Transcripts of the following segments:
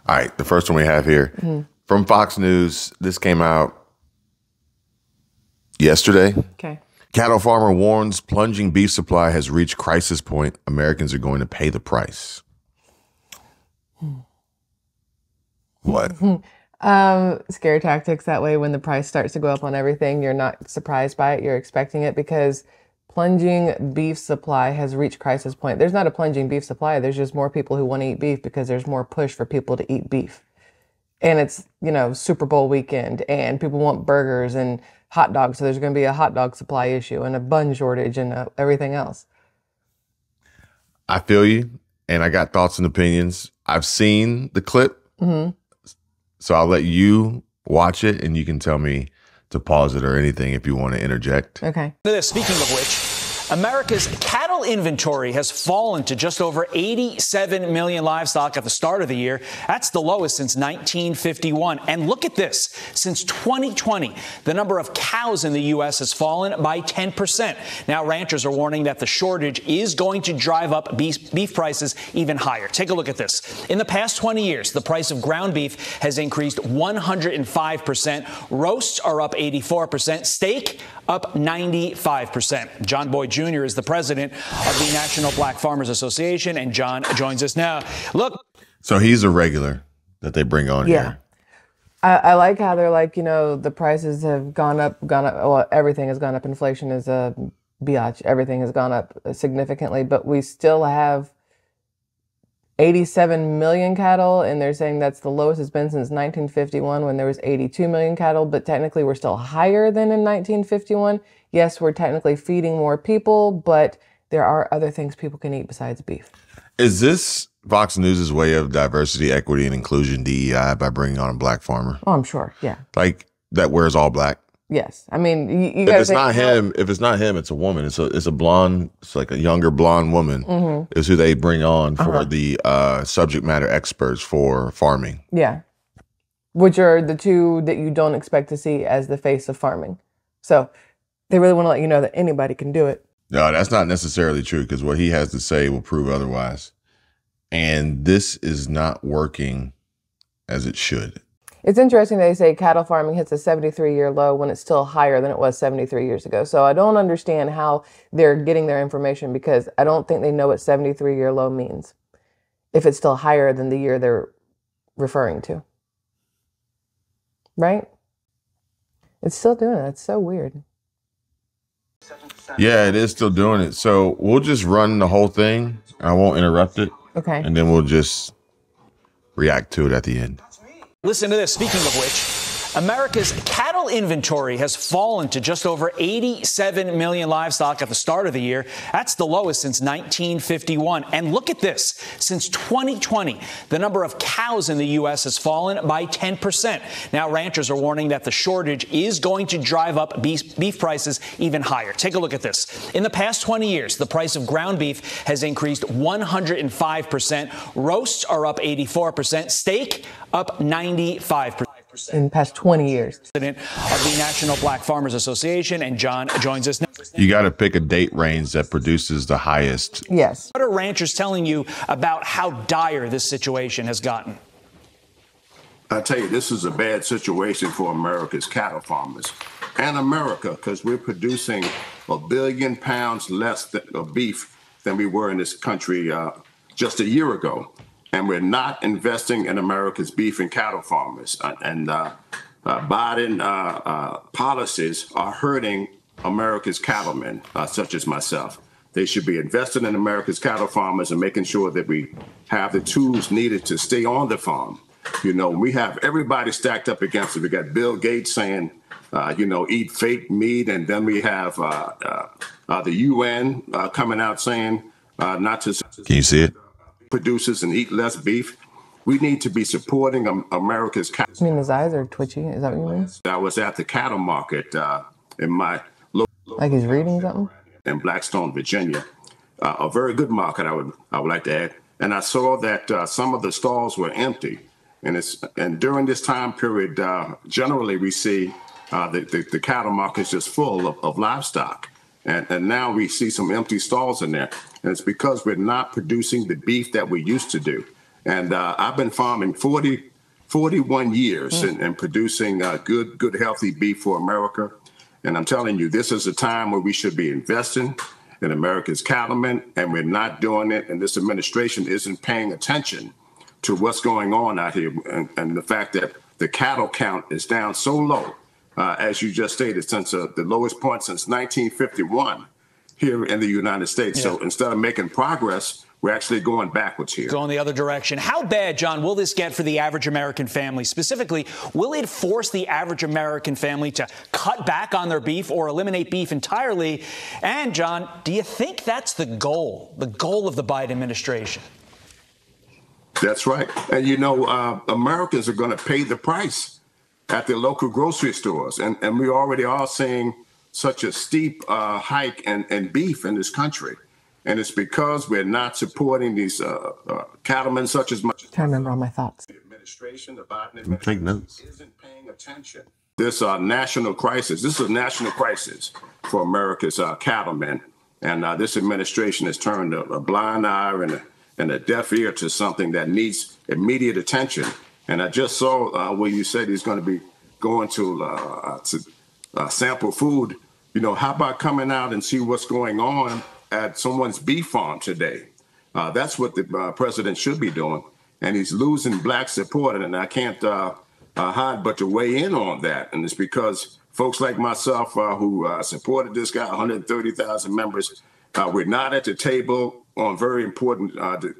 All right, the first one we have here from Fox News. This came out yesterday. Okay. Cattle farmer warns plunging beef supply has reached crisis point. Americans are going to pay the price. What? Scare tactics. That way, when the price starts to go up on everything, you're not surprised by it. You're expecting it because plunging beef supply has reached crisis point. There's not a plunging beef supply. There's just more people who want to eat beef because there's more push for people to eat beef. And it's, you know, Super Bowl weekend and people want burgers and hot dogs. So there's going to be a hot dog supply issue and a bun shortage and everything else. I feel you. And I got thoughts and opinions. I've seen the clip. So I'll let you watch it and you can tell me to pause it or anything if you want to interject. Okay. Speaking of which, America's cattle inventory has fallen to just over 87 million livestock at the start of the year. That's the lowest since 1951. And look at this. Since 2020, the number of cows in the U.S. has fallen by 10%. Now, ranchers are warning that the shortage is going to drive up beef prices even higher. Take a look at this. In the past 20 years, the price of ground beef has increased 105%. Roasts are up 84%. Steak up 95%. John Boyd Jr. is the president of the National Black Farmers Association, and John joins us now. Look. So he's a regular that they bring on here. I like how they're like, you know, the prices have gone up. Well, everything has gone up. Inflation is a biatch. Everything has gone up significantly, but we still have 87 million cattle, and they're saying that's the lowest it's been since 1951 when there was 82 million cattle, but technically we're still higher than in 1951. Yes, we're technically feeding more people, but there are other things people can eat besides beef. Is this Fox News' way of diversity, equity, and inclusion, DEI, by bringing on a black farmer? Oh, I'm sure, yeah. Like, that wears all black? Yes. I mean, you if it's not him, it's a woman. It's a blonde, it's like a younger blonde woman is who they bring on for the subject matter experts for farming. Yeah. Which are the two that you don't expect to see as the face of farming. So they really want to let you know that anybody can do it. No, that's not necessarily true because what he has to say will prove otherwise. And this is not working as it should. It's interesting they say cattle farming hits a 73-year low when it's still higher than it was 73 years ago. So I don't understand how they're getting their information because I don't think they know what 73-year low means if it's still higher than the year they're referring to. Right? It's still doing it. It's so weird. Yeah, it is still doing it. So we'll just run the whole thing. I won't interrupt it. Okay. And then we'll just react to it at the end. Listen to this. Speaking of which, America's cattle inventory has fallen to just over 87 million livestock at the start of the year. That's the lowest since 1951. And look at this. Since 2020, the number of cows in the U.S. has fallen by 10%. Now, ranchers are warning that the shortage is going to drive up beef prices even higher. Take a look at this. In the past 20 years, the price of ground beef has increased 105%. Roasts are up 84%. Steak up 95%. In the past 20 years. President of the National Black Farmers Association, and John joins us now. You got to pick a date range that produces the highest. Yes. What are ranchers telling you about how dire this situation has gotten? I tell you, this is a bad situation for America's cattle farmers and America because we're producing 1 billion pounds less of beef than we were in this country just a year ago. And we're not investing in America's beef and cattle farmers. Biden policies are hurting America's cattlemen, such as myself. They should be investing in America's cattle farmers and making sure that we have the tools needed to stay on the farm. You know, we have everybody stacked up against it. We got Bill Gates saying, eat fake meat. And then we have the UN coming out saying not to. Can you see it? Producers and eat less beef. We need to be supporting America's cattle. You mean his eyes are twitchy? Is that what you mean? I was at the cattle market in my local. Like he's reading something? In Blackstone, Virginia. A very good market, I would like to add. And I saw that some of the stalls were empty. And during this time period, generally we see the cattle market's just full of livestock. And now we see some empty stalls in there. And it's because we're not producing the beef that we used to do. And I've been farming 41 years and producing good, healthy beef for America. And I'm telling you, this is a time where we should be investing in America's cattlemen, and we're not doing it. And this administration isn't paying attention to what's going on out here, and the fact that the cattle count is down so low, as you just stated, since the lowest point since 1951 here in the United States. Yeah. So instead of making progress, we're actually going backwards here. Going the other direction. How bad, John, will this get for the average American family? Specifically, will it force the average American family to cut back on their beef or eliminate beef entirely? And, John, do you think that's the goal of the Biden administration? That's right. And, you know, Americans are going to pay the price at their local grocery stores. And we already are seeing such a steep hike in beef in this country. And it's because we're not supporting these cattlemen such as much. Trying to remember all my thoughts. The administration, the Biden administration, isn't paying attention. This national crisis. This is a national crisis for America's cattlemen, and this administration has turned a blind eye and a deaf ear to something that needs immediate attention. And I just saw where you said he's going to be going to sample food. You know, how about coming out and see what's going on at someone's beef farm today? That's what the president should be doing. And he's losing black support. And I can't hide but to weigh in on that. And it's because folks like myself who supported this guy, 130,000 members, we're not at the table on very important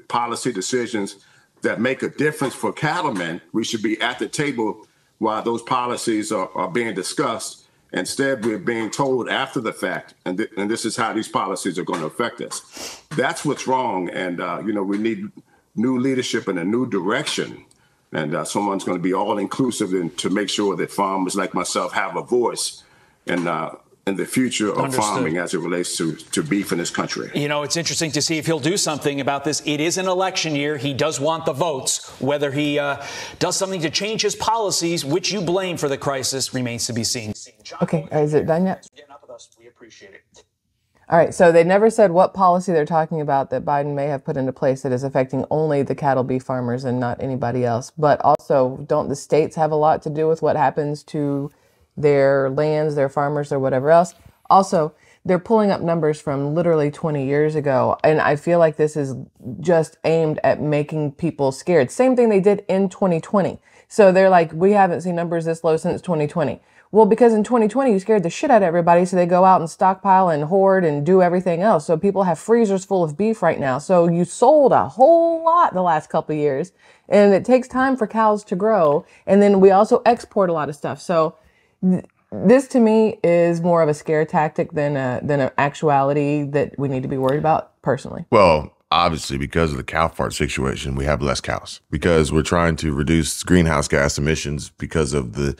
policy decisions that make a difference for cattlemen. We should be at the table while those policies are being discussed. Instead, we're being told after the fact, and this is how these policies are going to affect us. That's what's wrong. And, you know, we need new leadership and a new direction. And someone's going to be all inclusive to make sure that farmers like myself have a voice in the future of farming as it relates to beef in this country. You know, it's interesting to see if he'll do something about this. It is an election year. He does want the votes. Whether he does something to change his policies, which you blame for the crisis, remains to be seen. Okay, is it done yet? Getting up with us. We appreciate it. All right, so they never said what policy they're talking about that Biden may have put into place that is affecting only the cattle beef farmers and not anybody else. But also, don't the states have a lot to do with what happens to their lands, their farmers, or whatever else? Also, they're pulling up numbers from literally 20 years ago, and I feel like this is just aimed at making people scared. Same thing they did in 2020. So they're like, we haven't seen numbers this low since 2020. Well, because in 2020, you scared the shit out of everybody, so they go out and stockpile and hoard and do everything else. So people have freezers full of beef right now. So you sold a whole lot the last couple of years, and it takes time for cows to grow. And then we also export a lot of stuff. So this to me is more of a scare tactic than an actuality that we need to be worried about personally. Well, obviously, because of the cow fart situation, we have less cows because we're trying to reduce greenhouse gas emissions because of the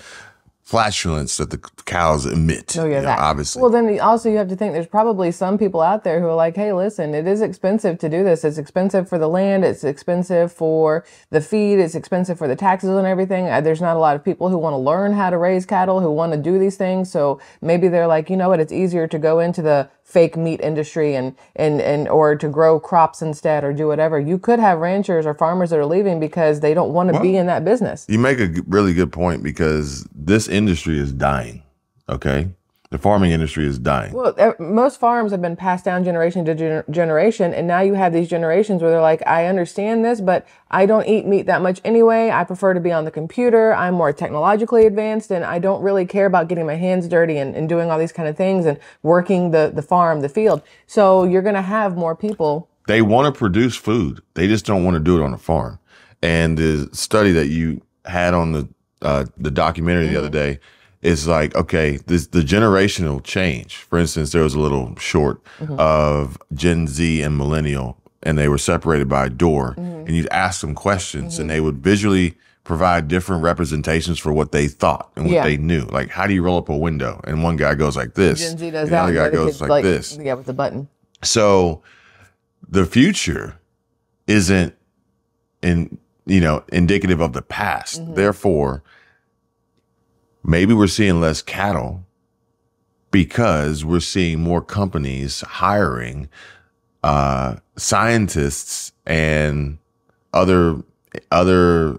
flatulence that the cows emit. Oh, yeah, that. Obviously. Well, then also you have to think there's probably some people out there who are like, hey, listen, it is expensive to do this. It's expensive for the land. It's expensive for the feed. It's expensive for the taxes and everything. There's not a lot of people who want to learn how to raise cattle, who want to do these things. So maybe they're like, you know what, it's easier to go into the fake meat industry and or to grow crops instead or do whatever. You could have ranchers or farmers that are leaving because they don't want to be in that business. You make a really good point because this industry is dying, okay? The farming industry is dying. Well, most farms have been passed down generation to generation, and now you have these generations where they're like, I understand this, but I don't eat meat that much anyway. I prefer to be on the computer. I'm more technologically advanced, and I don't really care about getting my hands dirty and doing all these kind of things and working the farm, the field. So you're going to have more people. They want to produce food. They just don't want to do it on a farm. And the study that you had on the documentary the other day, it's like, okay, the generational change. For instance, there was a little short of Gen Z and millennial, and they were separated by a door, and you'd ask them questions, and they would visually provide different representations for what they thought and what they knew. Like, how do you roll up a window? And one guy goes like this. Gen Z does and that. The other guy goes like this. Yeah, with the button. So the future isn't indicative of the past. Therefore, maybe we're seeing less cattle because we're seeing more companies hiring scientists and other other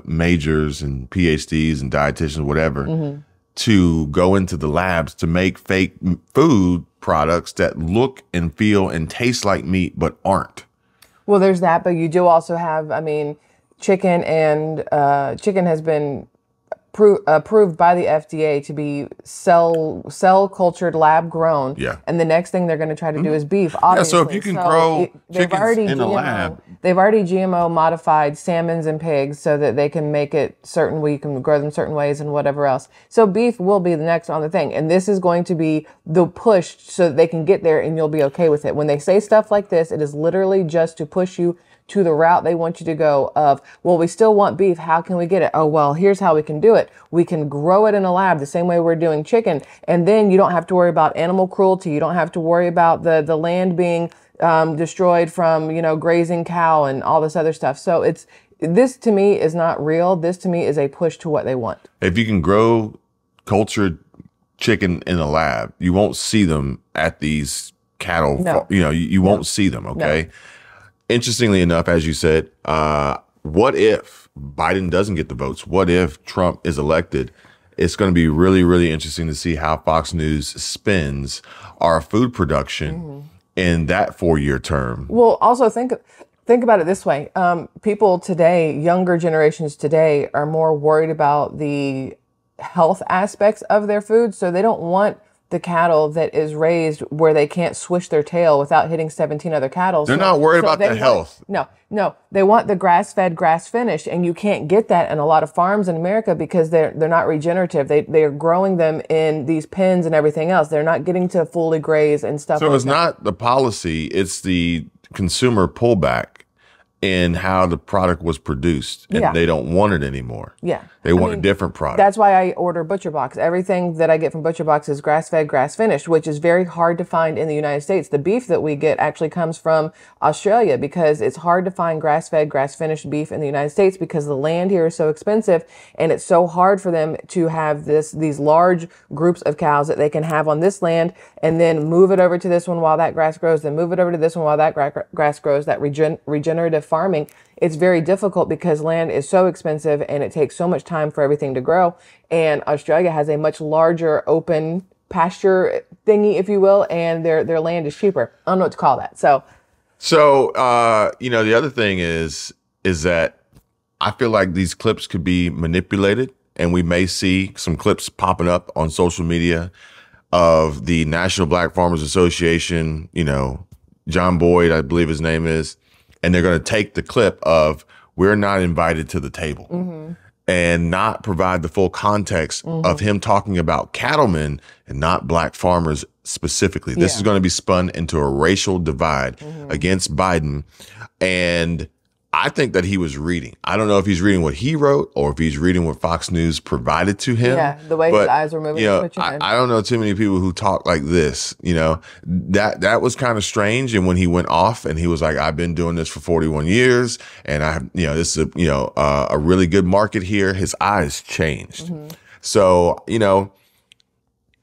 majors and PhDs and dietitians, whatever, to go into the labs to make fake food products that look and feel and taste like meat but aren't. Well, there's that, but you do also have, I mean, chicken has been approved by the FDA to be cell cultured, lab grown. Yeah. And the next thing they're going to try to do is beef. Obviously. Yeah. So if you can grow chickens in a lab, they've already GMO modified salmons and pigs so that they can make it certain we can grow them certain ways and whatever else. So beef will be the next on the thing, and this is going to be the push so that they can get there, and you'll be okay with it. When they say stuff like this, it is literally just to push you to the route they want you to go of, well, we still want beef. How can we get it? Oh, well, here's how we can do it. We can grow it in a lab the same way we're doing chicken. And then you don't have to worry about animal cruelty. You don't have to worry about the land being destroyed from, grazing cow and all this other stuff. So this to me is not real. This to me is a push to what they want. If you can grow cultured chicken in a lab, you won't see them at these cattle. No. You won't see them. Okay. No. Interestingly enough, as you said, what if Biden doesn't get the votes? What if Trump is elected? It's going to be really, really interesting to see how Fox News spends our food production in that 4-year term. Well, also think about it this way. People today, younger generations today, are more worried about the health aspects of their food. So they don't want the cattle that is raised where they can't swish their tail without hitting 17 other cattle. They're not worried about the health. No. They want the grass-fed, grass-finished, and you can't get that in a lot of farms in America because they're not regenerative. They are growing them in these pens and everything else. They're not getting to fully graze and stuff like that. So it's not the policy, it's the consumer pullback in how the product was produced, and they don't want it anymore. Yeah. They want a different product. That's why I order Butcher Box. Everything that I get from Butcher Box is grass-fed, grass-finished, which is very hard to find in the United States. The beef that we get actually comes from Australia because it's hard to find grass-fed, grass-finished beef in the United States because the land here is so expensive, and it's so hard for them to have these large groups of cows that they can have on this land and then move it over to this one while that grass grows, then move it over to this one while that grass grows, that regenerative farming. It's very difficult because land is so expensive and it takes so much time for everything to grow. And Australia has a much larger open pasture thingy, if you will, and their land is cheaper. I don't know what to call that. So the other thing is that I feel like these clips could be manipulated, and we may see some clips popping up on social media of the National Black Farmers Association, John Boyd, I believe his name is, and they're going to take the clip of "we're not invited to the table" and not provide the full context of him talking about cattlemen and not black farmers specifically. This is going to be spun into a racial divide against Biden. And I think that he was reading. I don't know if he's reading what he wrote or if he's reading what Fox News provided to him. Yeah, the way his eyes were moving. I don't know too many people who talk like this. That was kind of strange. And when he went off and he was like, "I've been doing this for 41 years, and this is a really good market here," his eyes changed. So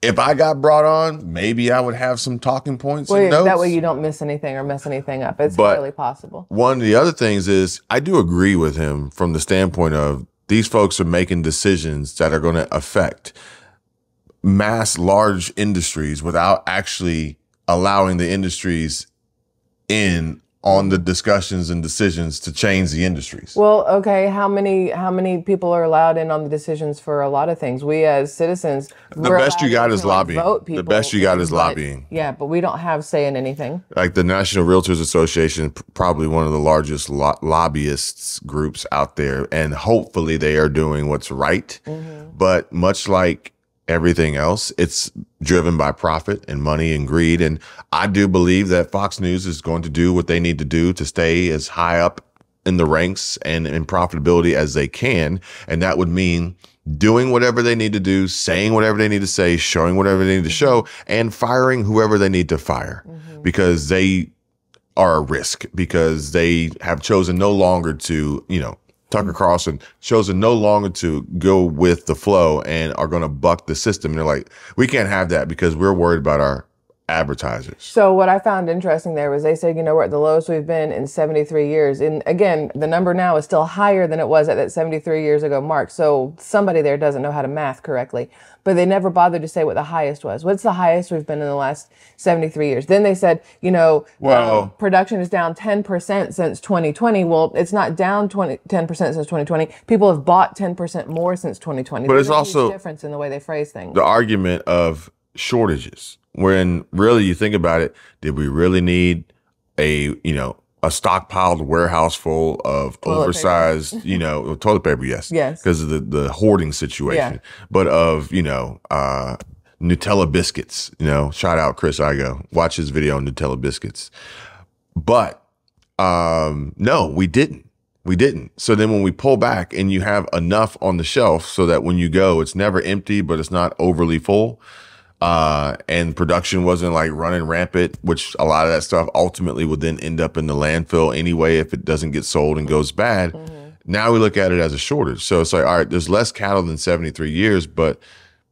if I got brought on, maybe I would have some talking points and notes. That way you don't miss anything or mess anything up. It's entirely possible. One of the other things is I do agree with him from the standpoint of these folks are making decisions that are going to affect large industries without actually allowing the industries in on the discussions and decisions to change the industries. Well, okay, how many people are allowed in on the decisions for a lot of things? We as citizens, the best you got is lobbying. The best you got is lobbying. Yeah, but we don't have say in anything. Like the National Realtors Association, probably one of the largest lobbyists groups out there, and hopefully they are doing what's right. But much like everything else, it's driven by profit and money and greed. And I do believe that Fox News is going to do what they need to do to stay as high up in the ranks and in profitability as they can. And that would mean doing whatever they need to do, saying whatever they need to say, showing whatever they need to show, and firing whoever they need to fire because they are a risk, because they have chosen no longer to, Tucker Carlson chosen no longer to go with the flow and are going to buck the system. And they're like, we can't have that because we're worried about our advertisers. So what I found interesting there was they said, you know, we're at the lowest we've been in 73 years. And again, the number now is still higher than it was at that 73 years ago mark. So somebody there doesn't know how to math correctly. But they never bothered to say what the highest was. What's the highest we've been in the last 73 years? Then they said, you know, production is down 10% since 2020. Well, it's not down 10% since 2020. People have bought 10% more since 2020. But There's it's also a difference in the way they phrase things. The argument of shortages, when really you think about it, did we really need a stockpiled warehouse full of oversized, toilet paper? Yes. Because of the hoarding situation. Yeah. But of, Nutella biscuits, shout out Chris Igo, watch his video on Nutella biscuits. But, no, we didn't. We didn't. So then when we pull back and you have enough on the shelf so that when you go, it's never empty, but it's not overly full. And production wasn't like running rampant, which a lot of that stuff ultimately would then end up in the landfill anyway if it doesn't get sold and goes bad. Now we look at it as a shortage. So it's like, all right, there's less cattle than 73 years, but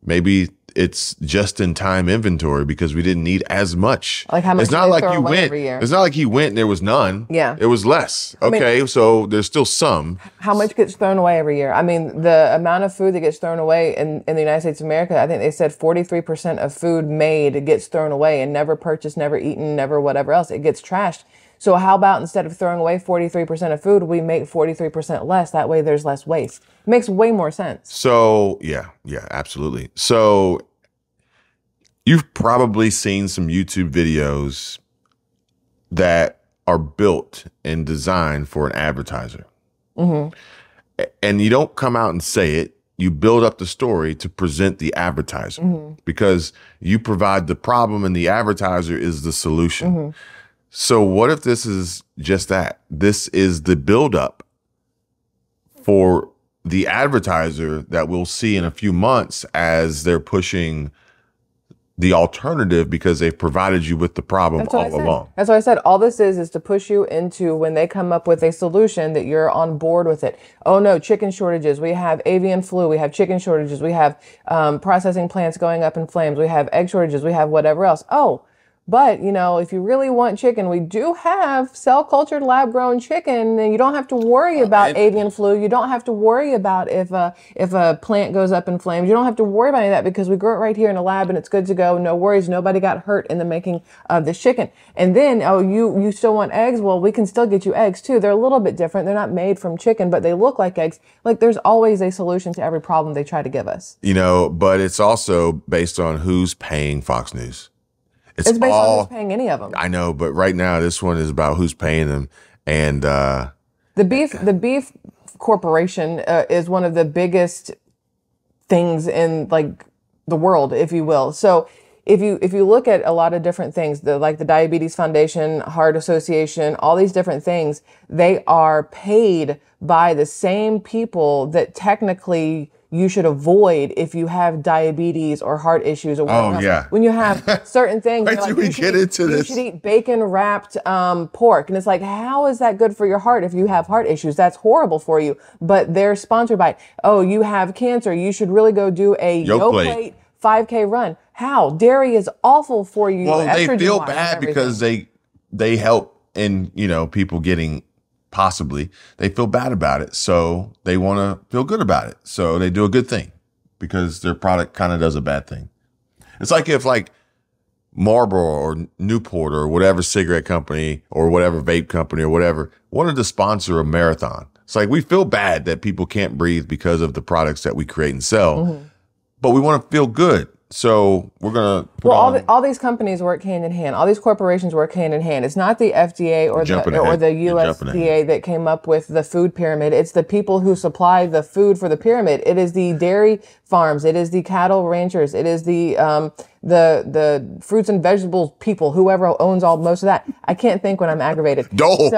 maybe it's just in time inventory because we didn't need as much. Like how much it's not like you went every year. It's not like he went and there was none. Yeah. It was less. Okay. So there's still some. How much gets thrown away every year? I mean, the amount of food that gets thrown away in the United States of America, I think they said 43% of food made gets thrown away and never purchased, never eaten, never whatever else. It gets trashed. So how about instead of throwing away 43% of food, we make 43% less? That way there's less waste. It makes way more sense. So yeah, absolutely. So you've probably seen some YouTube videos that are built and designed for an advertiser. And you don't come out and say it. You build up the story to present the advertiser because you provide the problem and the advertiser is the solution. So what if this is just that? This is the buildup for the advertiser that we'll see in a few months as they're pushing the alternative because they've provided you with the problem all along. That's what I said. All this is to push you into when they come up with a solution that you're on board with it. Oh no, chicken shortages. We have avian flu. We have chicken shortages. We have processing plants going up in flames. We have egg shortages. We have whatever else. Oh, but, if you really want chicken, we do have cell-cultured lab-grown chicken, and you don't have to worry about avian flu. You don't have to worry about if a plant goes up in flames. You don't have to worry about any of that because we grow it right here in a lab, and it's good to go. No worries. Nobody got hurt in the making of this chicken. And then, you still want eggs? Well, we can still get you eggs, too. They're a little bit different. They're not made from chicken, but they look like eggs. Like, there's always a solution to every problem they try to give us. But it's also based on who's paying Fox News. It's based on who's paying any of them. I know, but right now this one is about who's paying them. And the beef corporation is one of the biggest things in like the world, if you will. So if you look at a lot of different things, like the Diabetes Foundation, Heart Association, all these different things, they are paid by the same people that technically you should avoid if you have diabetes or heart issues or whatever else. Yeah. When you have certain things, Wait till we get into this. You should eat bacon wrapped pork. And it's like, how is that good for your heart if you have heart issues? That's horrible for you. But they're sponsored by, oh, you have cancer. You should really go do a Yoplait 5K run. How? Dairy is awful for you. Well, they feel bad because they help in, people getting possibly, they feel bad about it. So they want to feel good about it. So they do a good thing because their product kind of does a bad thing. It's like if Marlboro or Newport or whatever cigarette company or whatever vape company or whatever wanted to sponsor a marathon. It's like we feel bad that people can't breathe because of the products that we create and sell, but we want to feel good. So we're going to put all these companies work hand in hand. All these corporations work hand in hand. It's not the FDA or the USDA that came up with the food pyramid. It's the people who supply the food for the pyramid. It is the dairy farms. It is the cattle ranchers. It is the fruits and vegetables people, whoever owns most of that. I can't think when I'm aggravated. Dole,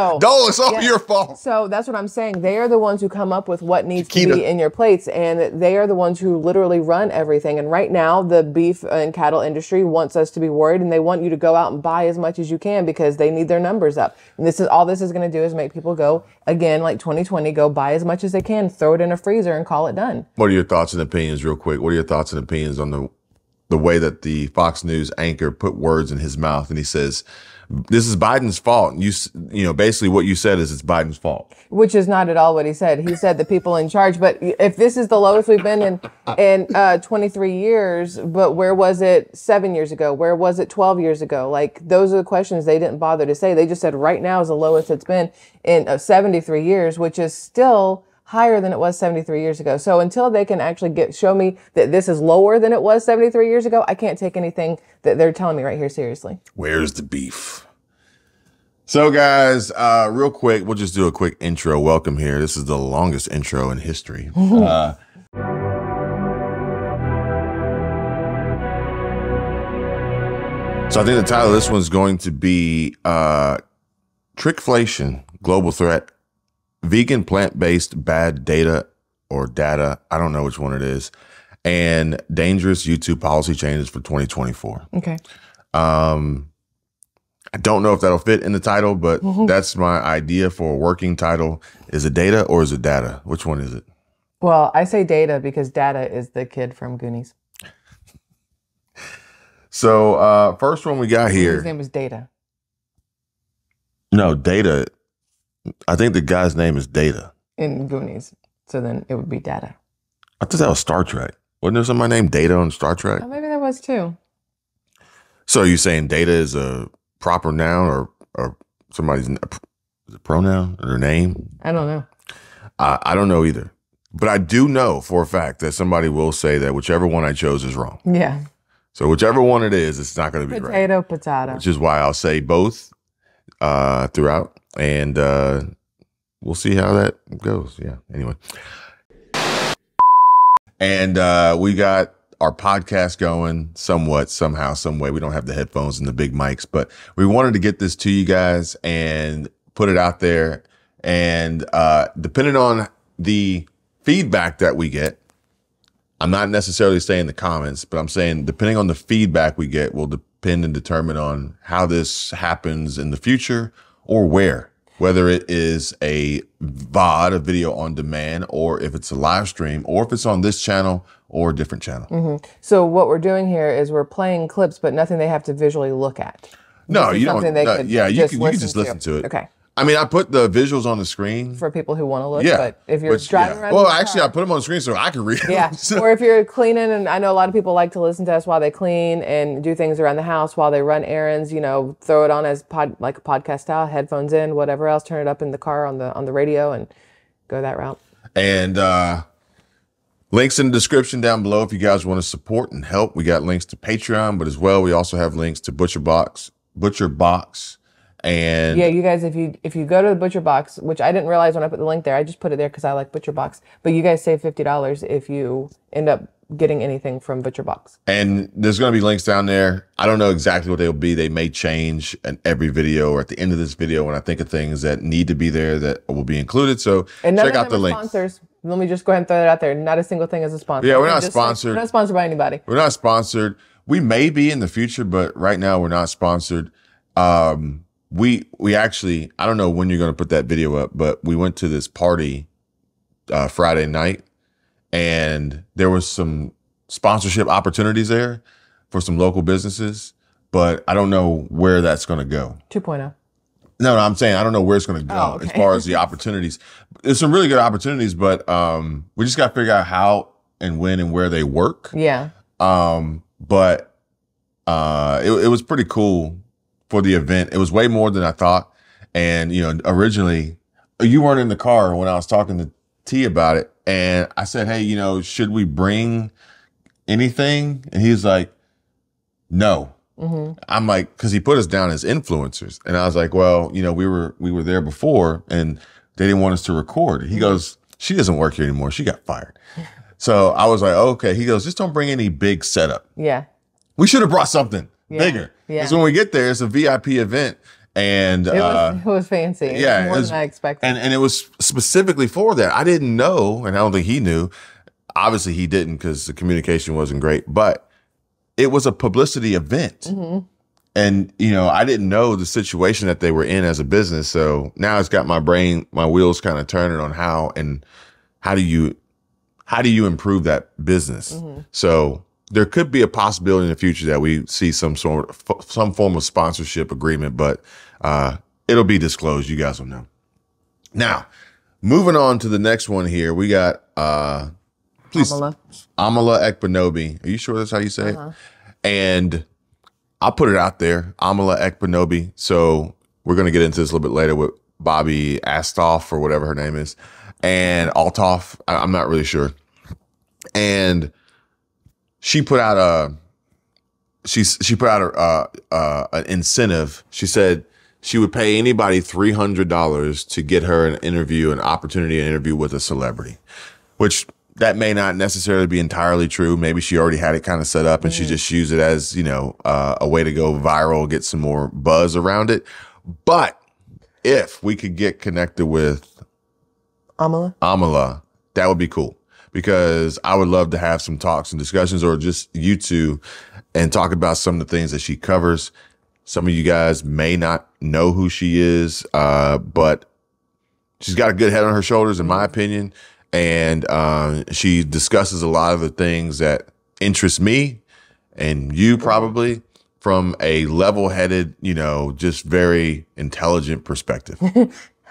it's all your fault. So that's what I'm saying. They are the ones who come up with what needs to be in your plates, and they are the ones who literally run everything. And right now, the beef and cattle industry wants us to be worried, and they want you to go out and buy as much as you can because they need their numbers up. And this is going to do is make people go, again, like 2020, go buy as much as they can, throw it in a freezer and call it done. What are your thoughts and opinions real quick? What are your thoughts and opinions on the way that the Fox News anchor put words in his mouth, and he says, "This is Biden's fault." And you know, basically what you said is it's Biden's fault, which is not at all what he said. He said the people in charge. But if this is the lowest we've been in 23 years, but where was it 7 years ago? Where was it 12 years ago? Like, those are the questions they didn't bother to say. They just said right now is the lowest it's been in 73 years, which is still higher than it was 73 years ago. So until they can actually show me that this is lower than it was 73 years ago, I can't take anything that they're telling me right here seriously. Where's the beef? So guys, real quick, we'll just do a quick intro. Welcome here. This is the longest intro in history. So I think the title of this one's going to be TRICKFLATION, Global Threat, Vegan Plant-Based Bad Data or Data, I don't know which one it is, and Dangerous YouTube Policy Changes for 2024. Okay. I don't know if that'll fit in the title, but that's my idea for a working title. Is it data or is it data? Which one is it? Well, I say data because Data is the kid from Goonies. So first one we got here. His name was Data. No, Data. I think the guy's name is Data. In Goonies. So then it would be Data. I thought that was Star Trek. Wasn't there somebody named Data on Star Trek? Oh, maybe there was too. So are you saying Data is a proper noun or somebody's is it a pronoun or their name? I don't know. I don't know either. But I do know for a fact that somebody will say that whichever one I chose is wrong. Yeah. So whichever one it is, it's not going to be right. Potato. Which is why I'll say both throughout. And we'll see how that goes. Yeah. Anyway. And we got our podcast going somewhat, somehow, some way. We don't have the headphones and the big mics, but we wanted to get this to you guys and put it out there. And depending on the feedback that we get, I'm not necessarily saying the comments, but I'm saying depending on the feedback we get will depend and determine on how this happens in the future or whether it is a VOD, a video on demand, or if it's a live stream, or if it's on this channel or a different channel. So what we're doing here is we're playing clips, but nothing they have to visually look at. No, you don't. Yeah, you can just listen to it. Okay. I mean, I put the visuals on the screen For people who want to look, Yeah, but if you're driving around. Well, actually, I put them on the screen so I can read them. Yeah. Or if you're cleaning, and I know a lot of people like to listen to us while they clean and do things around the house while they run errands, you know, throw it on as like a podcast style, headphones in, whatever else, turn it up in the car on the radio and go that route. And links in the description down below if you guys want to support and help. We got links to Patreon, but as well, we also have links to ButcherBox. And yeah, you guys, if you go to the ButcherBox, which I didn't realize when I put the link there, I just put it there because I like ButcherBox. But you guys save $50 if you end up getting anything from ButcherBox. And there's going to be links down there. I don't know exactly what they'll be. They may change in every video or at the end of this video when I think of things that need to be there that will be included. So check out the links. Sponsors. Let me just go ahead and throw that out there. Not a single thing is a sponsor. Yeah, we're not sponsored. We're not sponsored by anybody. We're not sponsored. We may be in the future, but right now we're not sponsored. We actually, I don't know when you're going to put that video up, but we went to this party Friday night, and there was some sponsorship opportunities there for some local businesses, but I don't know where that's going to go. 2.0. No, I'm saying I don't know where it's going to go as far as the opportunities. There's some really good opportunities, but we just got to figure out how and when and where they work. Yeah. But it was pretty cool for the event. It was way more than I thought. And, you know, originally you weren't in the car when I was talking to T about it. And I said, hey, you know, should we bring anything? And he's like, no. I'm like, cause he put us down as influencers. And I was like, well, you know, we were there before and they didn't want us to record. He goes, she doesn't work here anymore. She got fired. So I was like, okay. He goes, just don't bring any big setup. Yeah. We should have brought something bigger. Yeah. Because when we get there, it's a VIP event. And it was fancy. Yeah. More than I expected. And it was specifically for that. I didn't know, and I don't think he knew. Obviously he didn't because the communication wasn't great, but it was a publicity event. And, you know, I didn't know the situation that they were in as a business. So now it's got my wheels kind of turning on how do you improve that business? So there could be a possibility in the future that we see some form of sponsorship agreement, but it'll be disclosed. You guys will know. Now, moving on to the next one here, we got Amala Ekpunobi. Are you sure that's how you say it? And I'll put it out there, Amala Ekpunobi. So we're going to get into this a little bit later with Bobby Astoff or whatever her name is, and Altoff. I'm not really sure. And she put out an incentive. She said she would pay anybody $300 to get her an opportunity to interview with a celebrity, which that may not necessarily be entirely true. Maybe she already had it kind of set up and she just used it as, a way to go viral, get some more buzz around it. But if we could get connected with Amala, that would be cool, because I would love to have some talks and discussions, or just you two, and talk about some of the things that she covers. Some of you guys may not know who she is, but she's got a good head on her shoulders, in my opinion. And she discusses a lot of the things that interest me and you probably, from a level-headed, just very intelligent perspective.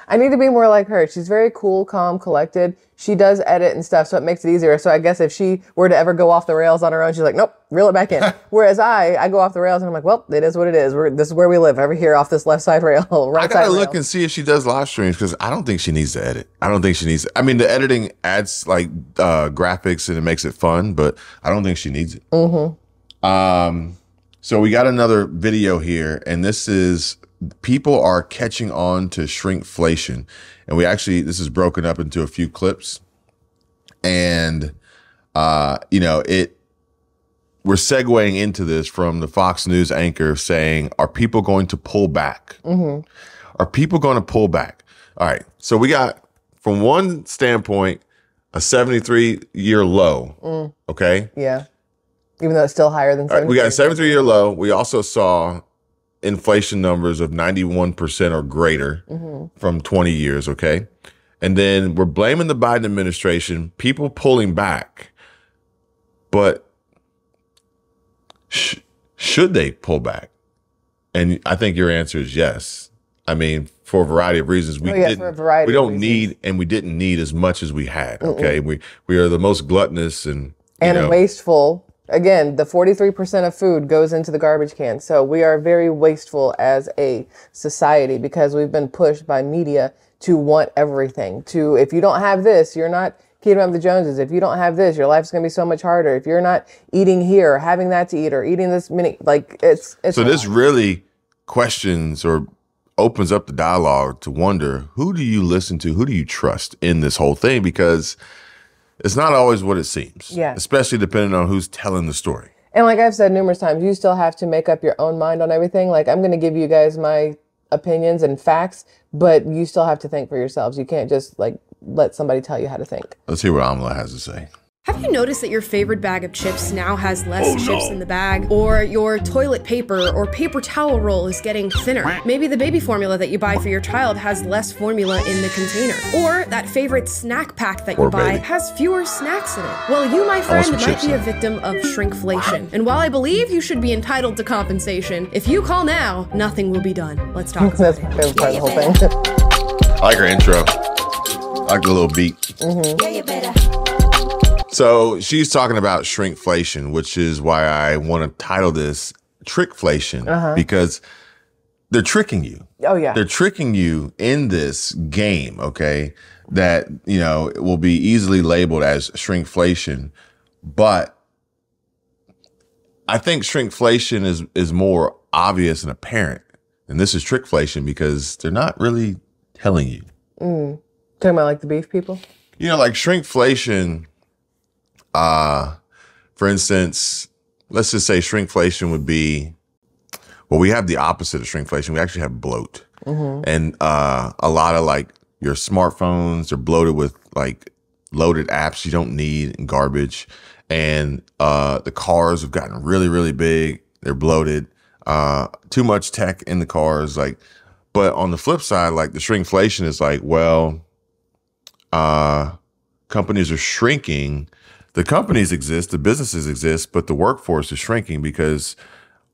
I need to be more like her. She's very cool, calm, collected. She does edit and stuff, so it makes it easier. So I guess if she were to ever go off the rails on her own, she's like, nope, reel it back in. Whereas I go off the rails and I'm like, well, it is what it is. This is where we live, over here off this left side rail, right side rail. I gotta look and see if she does live streams, because I don't think she needs to edit. I don't think she needs. I mean, the editing adds like graphics and it makes it fun, but I don't think she needs it. So we got another video here, and this is, people are catching on to shrinkflation. And this is broken up into a few clips. And, we're segueing into this from the Fox News anchor saying, are people going to pull back? Are people going to pull back? All right. So we got, from one standpoint, a 73-year low. Okay. Yeah. Even though it's still higher than 73. We got a 73-year low. We also saw inflation numbers of 91% or greater from 20 years, okay? And then we're blaming the Biden administration, people pulling back. But should they pull back? And I think your answer is yes. I mean, for a variety of reasons. We didn't need as much as we had, okay? We are the most gluttonous and wasteful. Again, the 43% of food goes into the garbage can. So we are very wasteful as a society, because we've been pushed by media to want everything. If you don't have this, you're not keeping up with the Joneses. If you don't have this, your life's going to be so much harder. If you're not eating here, or having that to eat, or eating this many, it's so this really questions or opens up the dialogue to wonder, who do you listen to? Who do you trust in this whole thing? Because it's not always what it seems, especially depending on who's telling the story. And like I've said numerous times, you still have to make up your own mind on everything. Like, I'm going to give you guys my opinions and facts, but you still have to think for yourselves. You can't just let somebody tell you how to think. Let's hear what Amala has to say. Have you noticed that your favorite bag of chips now has less chips in the bag? Or your toilet paper or paper towel roll is getting thinner? Maybe the baby formula that you buy for your child has less formula in the container. Or that favorite snack pack that you buy has fewer snacks in it. Well, you, my friend, might be a victim of shrinkflation. And while I believe you should be entitled to compensation, if you call now, nothing will be done. Let's talk about it. That's part of the whole thing. I like her intro. I like the little beat. Yeah, you better. So she's talking about shrinkflation, which is why I want to title this TRICKFLATION, because they're tricking you. Oh, yeah. They're tricking you in this game, okay, that, it will be easily labeled as shrinkflation. But I think shrinkflation is more obvious and apparent. And this is TRICKFLATION because they're not really telling you. Talking about like the beef people? Like shrinkflation. For instance, let's just say shrinkflation would be, well, we have the opposite of shrinkflation. We actually have bloat. And a lot of your smartphones are bloated with loaded apps you don't need and garbage. And the cars have gotten really, really big. They're bloated. Too much tech in the cars. But on the flip side, the shrinkflation is companies are shrinking The companies exist, the businesses exist, but the workforce is shrinking because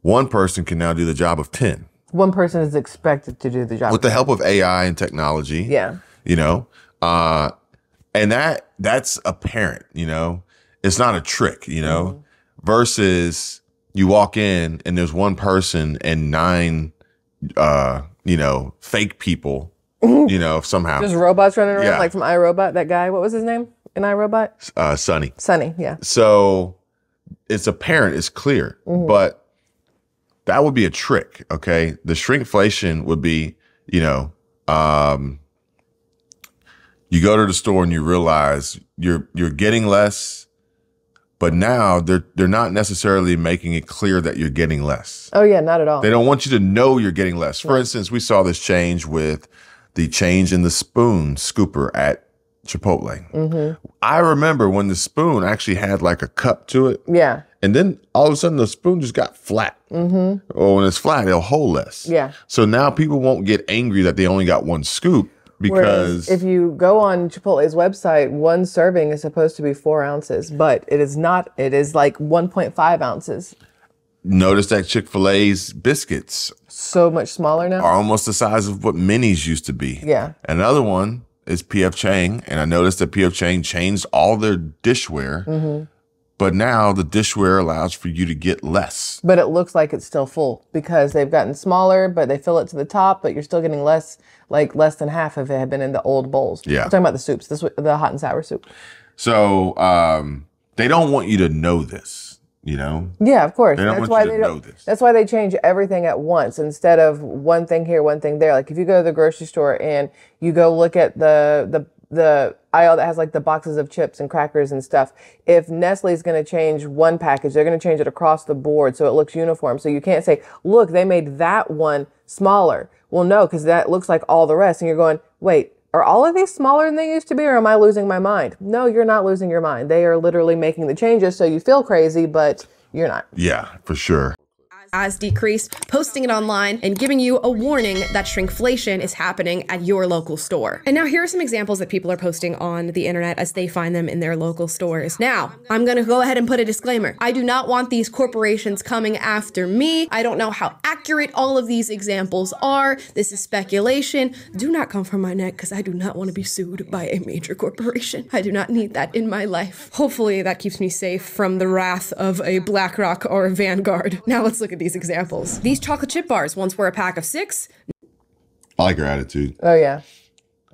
one person can now do the job of 10. One person is expected to do the job. With the help of AI and technology. Yeah. You know, and that's apparent, you know, it's not a trick, you know, versus you walk in and there's one person and 9, you know, fake people, you know, somehow. Just robots running around like from iRobot, that guy, what was his name in iRobot? Sonny. Sonny, yeah. So it's apparent, it's clear, but that would be a trick, okay? The shrinkflation would be, you know, you go to the store and you realize you're getting less, but now they're not necessarily making it clear that you're getting less. Oh yeah, not at all. They don't want you to know you're getting less. For instance, we saw this change with the change in the spoon scooper at Chipotle. I remember when the spoon actually had like a cup to it. Yeah. And then all of a sudden the spoon just got flat. Or when it's flat, it'll hold less. Yeah. So now people won't get angry that they only got one scoop because... Whereas if you go on Chipotle's website, one serving is supposed to be 4 ounces, but it is not. It is like 1.5 ounces. Notice that Chick-fil-A's biscuits So much smaller now. are almost the size of what minis used to be. Yeah. Another one is P.F. Chang, and I noticed that P.F. Chang changed all their dishware, but now the dishware allows for you to get less. But it looks like it's still full because they've gotten smaller, but they fill it to the top, but you're still getting less, like less than half of it had been in the old bowls. Yeah. I'm talking about the soups, the hot and sour soup. So they don't want you to know this, you know? Yeah, of course. They don't That's want why you to they know don't. this. That's why they change everything at once instead of one thing here, one thing there. Like if you go to the grocery store and you go look at the aisle that has like the boxes of chips and crackers and stuff, if Nestle is going to change one package, they're going to change it across the board so it looks uniform. So you can't say, look, they made that one smaller. Well, no, because that looks like all the rest. And you're going, wait, are all of these smaller than they used to be, or am I losing my mind? No, you're not losing your mind. They are literally making the changes so you feel crazy, but you're not. Yeah, for sure. As decreased, posting it online, and giving you a warning that shrinkflation is happening at your local store. And now here are some examples that people are posting on the internet as they find them in their local stores. Now, I'm gonna go ahead and put a disclaimer. I do not want these corporations coming after me. I don't know how accurate all of these examples are. This is speculation. Do not come for my neck because I do not want to be sued by a major corporation. I do not need that in my life. Hopefully that keeps me safe from the wrath of a BlackRock or a Vanguard. Now let's look at these examples. These chocolate chip bars once were a pack of 6. I like her attitude. Oh, yeah.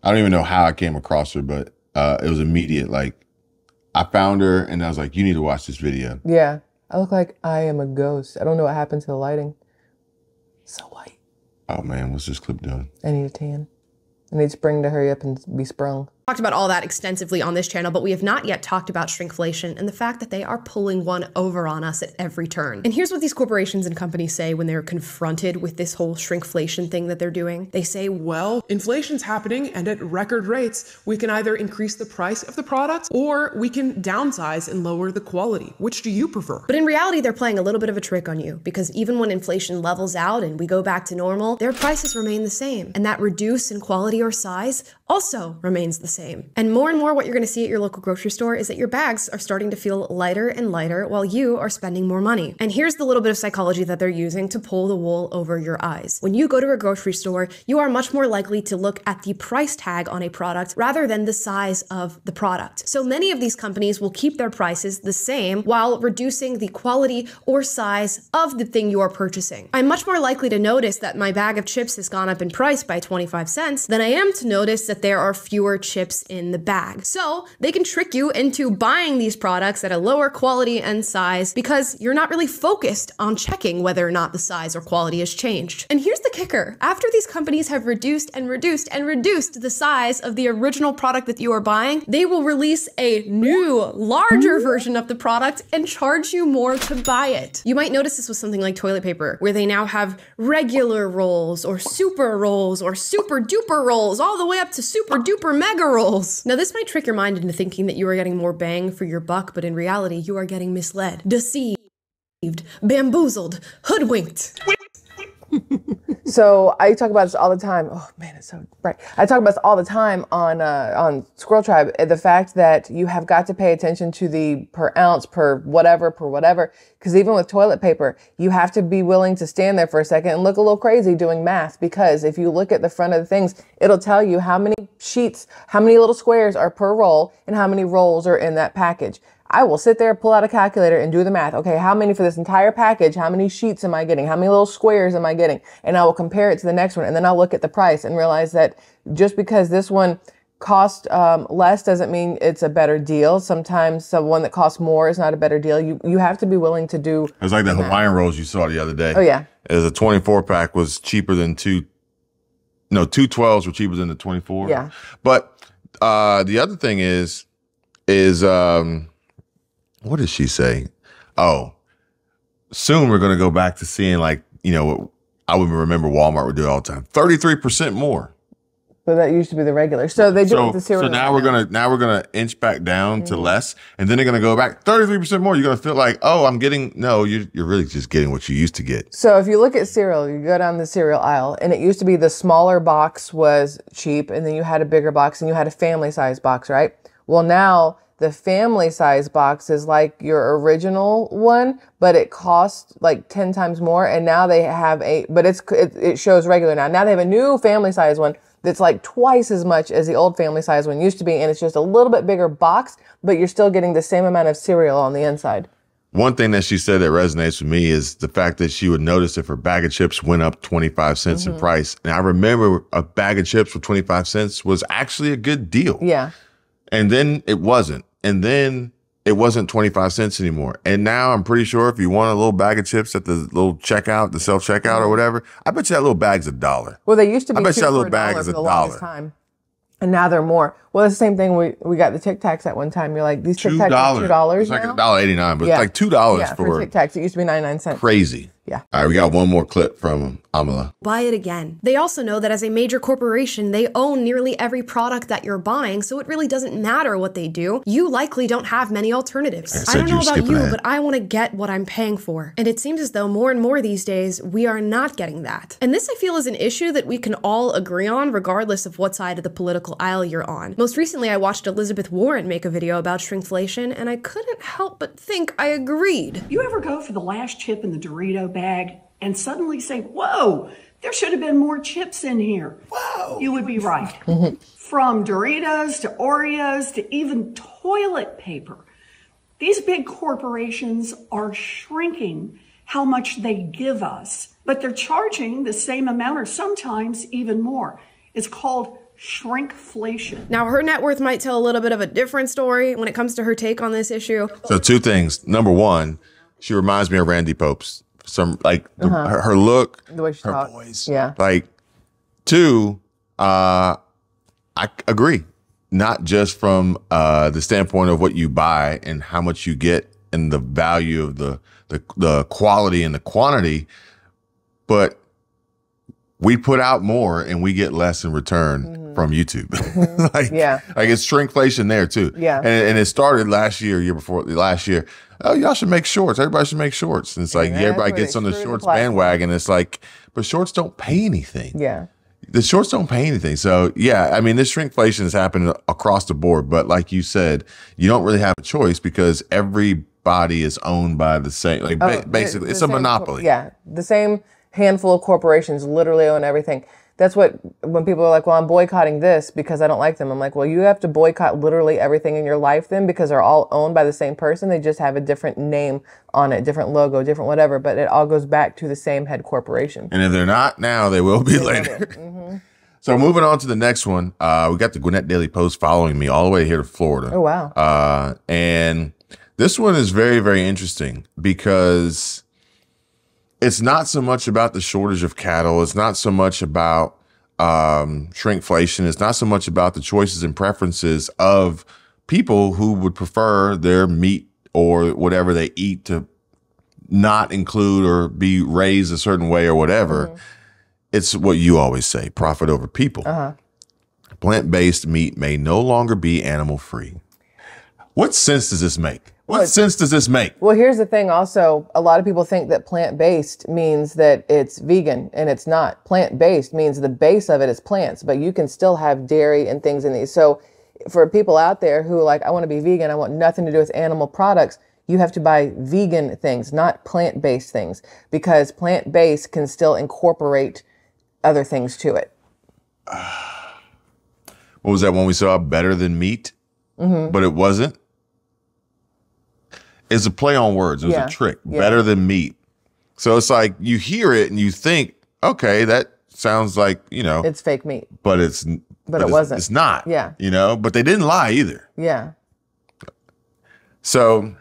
I don't even know how I came across her, but it was immediate. Like, I found her and I was like, you need to watch this video. Yeah. I look like I am a ghost. I don't know what happened to the lighting. So white. Oh, man, what's this clip doing? I need a tan. I need spring to hurry up and be sprung. Talked about all that extensively on this channel, but we have not yet talked about shrinkflation and the fact that they are pulling one over on us at every turn. And here's what these corporations and companies say when they're confronted with this whole shrinkflation thing that they're doing. They say, well, inflation's happening and at record rates. We can either increase the price of the product or we can downsize and lower the quality. Which do you prefer? But in reality, they're playing a little bit of a trick on you because even when inflation levels out and we go back to normal, their prices remain the same. And that reduce in quality or size also remains the same. And more what you're going to see at your local grocery store is that your bags are starting to feel lighter and lighter while you are spending more money. And here's the little bit of psychology that they're using to pull the wool over your eyes. When you go to a grocery store, you are much more likely to look at the price tag on a product rather than the size of the product. So many of these companies will keep their prices the same while reducing the quality or size of the thing you are purchasing. I'm much more likely to notice that my bag of chips has gone up in price by 25 cents than I am to notice that there are fewer chips in the bag. So they can trick you into buying these products at a lower quality and size because you're not really focused on checking whether or not the size or quality has changed. And here's the kicker. After these companies have reduced and reduced and reduced the size of the original product that you are buying, they will release a new, larger version of the product and charge you more to buy it. You might notice this with something like toilet paper, where they now have regular rolls or super duper rolls, all the way up to super duper mega rolls. Now this might trick your mind into thinking that you are getting more bang for your buck, but in reality, you are getting misled, deceived, bamboozled, hoodwinked. So I talk about this all the time. Oh man, it's so bright. I talk about this all the time on Squirrel Tribe. The fact that you have got to pay attention to the per ounce, per whatever. Because even with toilet paper, you have to be willing to stand there for a second and look a little crazy doing math. Because if you look at the front of the things, it'll tell you how many sheets, how many little squares are per roll, and how many rolls are in that package. I will sit there, pull out a calculator and do the math. Okay, how many for this entire package? How many sheets am I getting? How many little squares am I getting? And I will compare it to the next one. And then I'll look at the price and realize that just because this one cost less doesn't mean it's a better deal. Sometimes the one that costs more is not a better deal. You have to be willing to do. It's like the Hawaiian rolls you saw the other day. Oh, yeah. As a 24 pack was cheaper than two 12s were cheaper than the 24. Yeah. But the other thing is what did she say? Oh, soon we're going to go back to seeing like, I would remember Walmart would do it all the time. 33% more. But that used to be the regular. So they do it with the cereal. So now we're gonna inch back down to less, and then they're gonna go back 33% more. You're gonna feel like, oh, you're really just getting what you used to get. So if you look at cereal, you go down the cereal aisle, and it used to be the smaller box was cheap, and then you had a bigger box, and you had a family size box, right? Well, now the family size box is like your original one, but it costs like 10 times more. And now they have it shows regular now. Now they have a new family size one that's like twice as much as the old family size one used to be. And it's just a little bit bigger box, but you're still getting the same amount of cereal on the inside. One thing that she said that resonates with me is the fact that she would notice if her bag of chips went up 25 cents in price. And I remember a bag of chips for 25 cents was actually a good deal. Yeah. And then it wasn't. And then it wasn't 25 cents anymore. And now I'm pretty sure if you want a little bag of chips at the little checkout, the self-checkout or whatever, I bet you that little bag's $1. Well, they used to be I bet you that little $2 bag is for the longest $1. time. And now they're more. Well, it's the same thing. We got the Tic Tacs at one time. You're like, these Tic Tacs are $2 It's like now? $1.89, but it's like $2 for Tic Tacs. It used to be 99 cents. Crazy. Yeah. All right, we got one more clip from Amala. Buy it again. They also know that as a major corporation, they own nearly every product that you're buying, so it really doesn't matter what they do. You likely don't have many alternatives. I don't know about you, but I want to get what I'm paying for. And it seems as though more and more these days, we are not getting that. And this, I feel, is an issue that we can all agree on, regardless of what side of the political aisle you're on. Most recently, I watched Elizabeth Warren make a video about shrinkflation, and I couldn't help but think I agreed. You ever go for the last chip in the Dorito bag and suddenly say, whoa, there should have been more chips in here? Whoa. You would be right. From Doritos to Oreos to even toilet paper. These big corporations are shrinking how much they give us, but they're charging the same amount or sometimes even more. It's called shrinkflation. Now, her net worth might tell a little bit of a different story when it comes to her take on this issue. So two things. Number one, she reminds me of Randy Popes. Some like her look, the way she her talks. voice. Yeah. Like, two, I agree. Not just from the standpoint of what you buy and how much you get and the value of the quality and the quantity, but we put out more and we get less in return from YouTube. Like it's shrinkflation there too. Yeah. And it started last year before last year. Oh, y'all should make shorts. Everybody should make shorts. And it's like, everybody gets on the shorts bandwagon. It's like, but shorts don't pay anything. Yeah. The shorts don't pay anything. So yeah, I mean, this shrinkflation is happening across the board. But like you said, you don't really have a choice because everybody is owned by the same, like basically it's a monopoly. The same handful of corporations literally own everything. That's what, when people are like, well, I'm boycotting this because I don't like them. I'm like, well, you have to boycott literally everything in your life then because they're all owned by the same person. They just have a different name on it, different logo, different whatever, but it all goes back to the same head corporation. And if they're not now, they will be later. So moving on to the next one, we got the Gwinnett Daily Post following me all the way here to Florida. Oh, wow. And this one is very, very interesting because it's not so much about the shortage of cattle. It's not so much about shrinkflation. It's not so much about the choices and preferences of people who would prefer their meat or whatever they eat to not include or be raised a certain way or whatever. It's what you always say, profit over people. Plant-based meat may no longer be animal-free. What sense does this make? What sense does this make? Well, here's the thing also. A lot of people think that plant-based means that it's vegan, and it's not. Plant-based means the base of it is plants, but you can still have dairy and things in these. So for people out there who are like, I want to be vegan, I want nothing to do with animal products, you have to buy vegan things, not plant-based things, because plant-based can still incorporate other things to it. What was that one we saw? Better than meat? But it wasn't? It's a play on words. It was a trick. Better than meat. So it's like you hear it and you think, okay, that sounds like, you know. It's fake meat. But it wasn't. It's not. Yeah. You know, but they didn't lie either. Yeah. So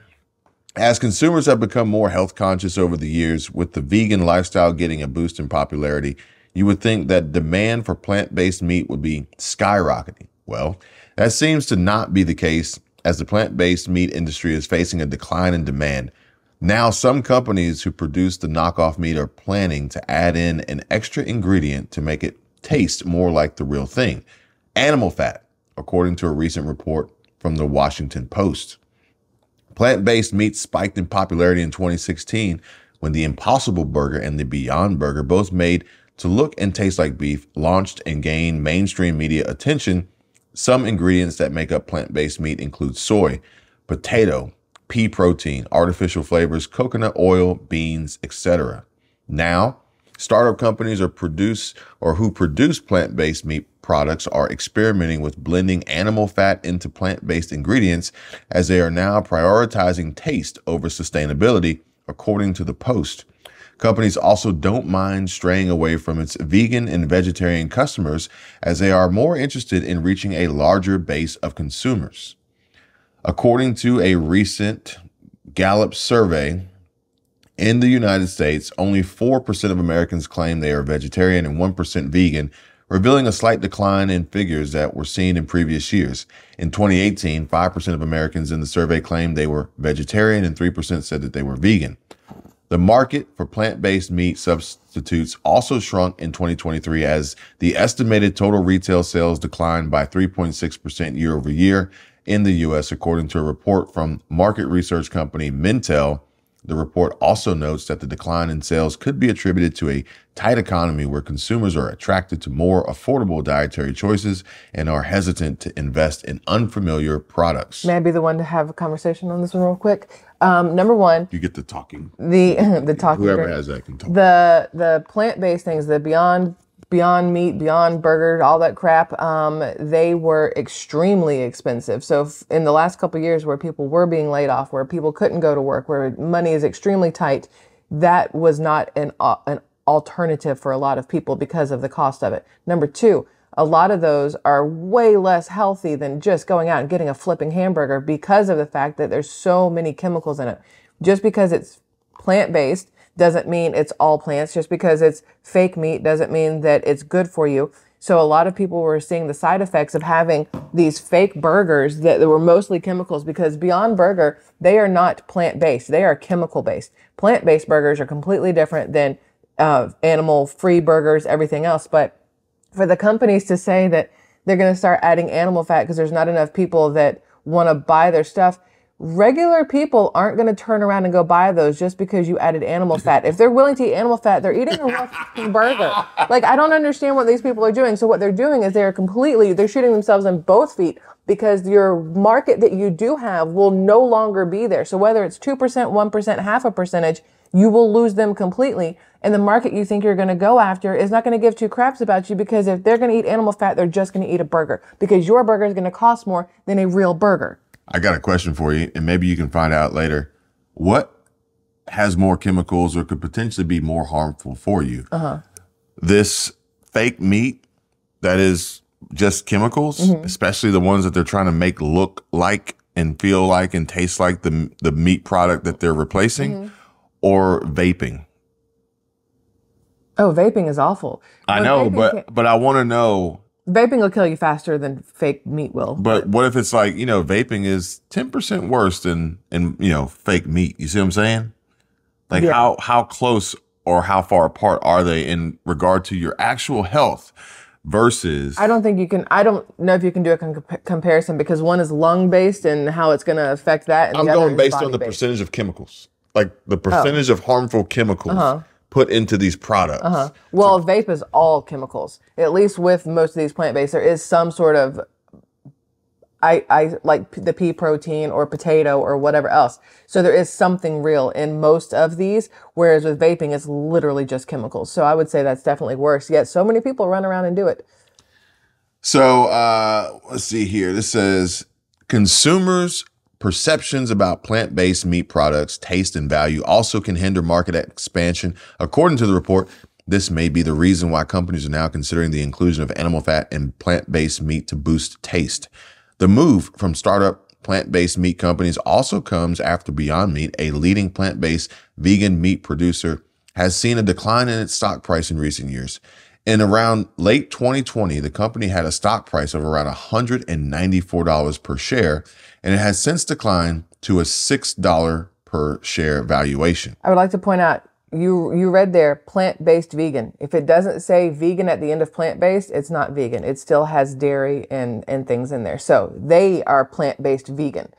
as consumers have become more health conscious over the years, with the vegan lifestyle getting a boost in popularity, you would think that demand for plant-based meat would be skyrocketing. Well, that seems to not be the case, as the plant-based meat industry is facing a decline in demand. Now, some companies who produce the knockoff meat are planning to add in an extra ingredient to make it taste more like the real thing: animal fat, according to a recent report from the Washington Post. Plant-based meat spiked in popularity in 2016 when the Impossible Burger and the Beyond Burger, both made to look and taste like beef, launched and gained mainstream media attention. Some ingredients that make up plant-based meat include soy, potato, pea protein, artificial flavors, coconut oil, beans, etc. Now, startup companies who produce plant-based meat products are experimenting with blending animal fat into plant-based ingredients, as they are now prioritizing taste over sustainability, according to the Post. Companies also don't mind straying away from its vegan and vegetarian customers, as they are more interested in reaching a larger base of consumers. According to a recent Gallup survey, in the United States, only 4% of Americans claim they are vegetarian and 1% vegan, revealing a slight decline in figures that were seen in previous years. In 2018, 5% of Americans in the survey claimed they were vegetarian and 3% said that they were vegan. The market for plant-based meat substitutes also shrunk in 2023, as the estimated total retail sales declined by 3.6% year over year in the U.S., according to a report from market research company Mintel. The report also notes that the decline in sales could be attributed to a tight economy where consumers are attracted to more affordable dietary choices and are hesitant to invest in unfamiliar products. May I be the one to have a conversation on this one real quick? Number one, you get the talking. The talking. Whoever drink. has that can talk. The plant-based things, the Beyond Meat, Beyond Burger, all that crap, they were extremely expensive. So in the last couple of years, where people were being laid off, where people couldn't go to work, where money is extremely tight, that was not an alternative for a lot of people because of the cost of it. Number two, a lot of those are way less healthy than just going out and getting a flipping hamburger, because of the fact that there's so many chemicals in it. Just because it's plant-based doesn't mean it's all plants. Just because it's fake meat doesn't mean that it's good for you. So a lot of people were seeing the side effects of having these fake burgers that were mostly chemicals, because Beyond Burger, they are not plant-based. They are chemical-based. Plant-based burgers are completely different than animal-free burgers, everything else. But for the companies to say that they're going to start adding animal fat because there's not enough people that want to buy their stuff, regular people aren't going to turn around and go buy those just because you added animal fat. If they're willing to eat animal fat, they're eating a real burger. Like, I don't understand what these people are doing. So what they're doing is they're shooting themselves in both feet, because your market that you do have will no longer be there. So whether it's 2%, 1%, half a percentage, you will lose them completely. And the market you think you're going to go after is not going to give two craps about you, because if they're going to eat animal fat, they're just going to eat a burger, because your burger is going to cost more than a real burger. I got a question for you, and maybe you can find out later. What has more chemicals or could potentially be more harmful for you? This fake meat that is just chemicals, especially the ones that they're trying to make look like and feel like and taste like the meat product that they're replacing, or vaping? Oh, vaping is awful. I know, but I want to know. Vaping will kill you faster than fake meat will. But what if it's like, vaping is 10% worse than fake meat? You see what I'm saying? Like, how close or how far apart are they in regard to your actual health? versus. I don't think you can. I don't know if you can do a comparison because one is lung based and how it's going to affect that. And I'm the other going is based on the body-based. percentage of chemicals, like the percentage of harmful chemicals put into these products. Well, vape is all chemicals. At least with most of these plant-based, there is some sort of, I like the pea protein or potato or whatever else. So there is something real in most of these, whereas with vaping, it's literally just chemicals. So I would say that's definitely worse. Yet so many people run around and do it. So let's see here. This says consumers' perceptions about plant-based meat products, taste, and value also can hinder market expansion. According to the report, this may be the reason why companies are now considering the inclusion of animal fat in plant-based meat to boost taste. The move from startup plant-based meat companies also comes after Beyond Meat, a leading plant-based vegan meat producer, has seen a decline in its stock price in recent years. In around late 2020, the company had a stock price of around $194 per share, and it has since declined to a $6 per share valuation. I would like to point out, you read there, plant-based vegan. If it doesn't say vegan at the end of plant-based, it's not vegan. It still has dairy and things in there. So they are plant-based vegan.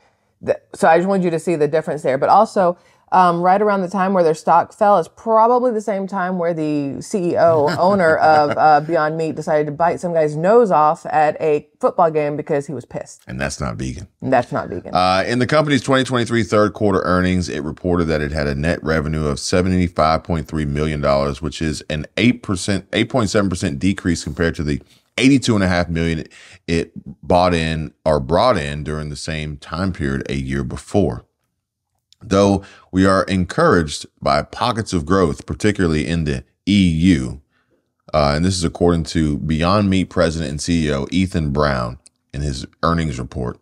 So I just wanted you to see the difference there. But also, right around the time where their stock fell is probably the same time where the CEO, owner of Beyond Meat decided to bite some guy's nose off at a football game because he was pissed. And that's not vegan. That's not vegan. In the company's 2023 third quarter earnings, it reported that it had a net revenue of $75.3 million, which is an 8.7% decrease compared to the $82.5 million it brought in during the same time period a year before. Though we are encouraged by pockets of growth, particularly in the EU, and this is according to Beyond Meat President and CEO Ethan Brown in his earnings report.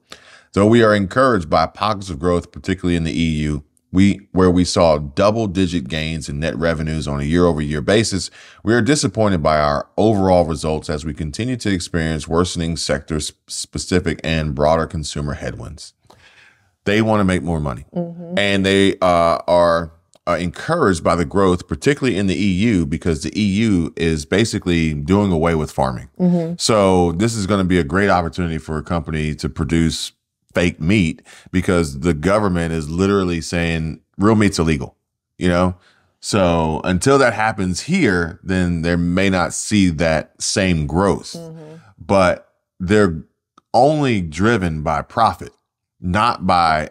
Though we are encouraged by pockets of growth, particularly in the EU, where we saw double-digit gains in net revenues on a year-over-year basis, we are disappointed by our overall results as we continue to experience worsening sector-specific and broader consumer headwinds. They want to make more money, and they are encouraged by the growth, particularly in the EU, because the EU is basically doing away with farming. So this is going to be a great opportunity for a company to produce fake meat because the government is literally saying real meat's illegal, you know? So until that happens here, then they may not see that same growth, but they're only driven by profit, not by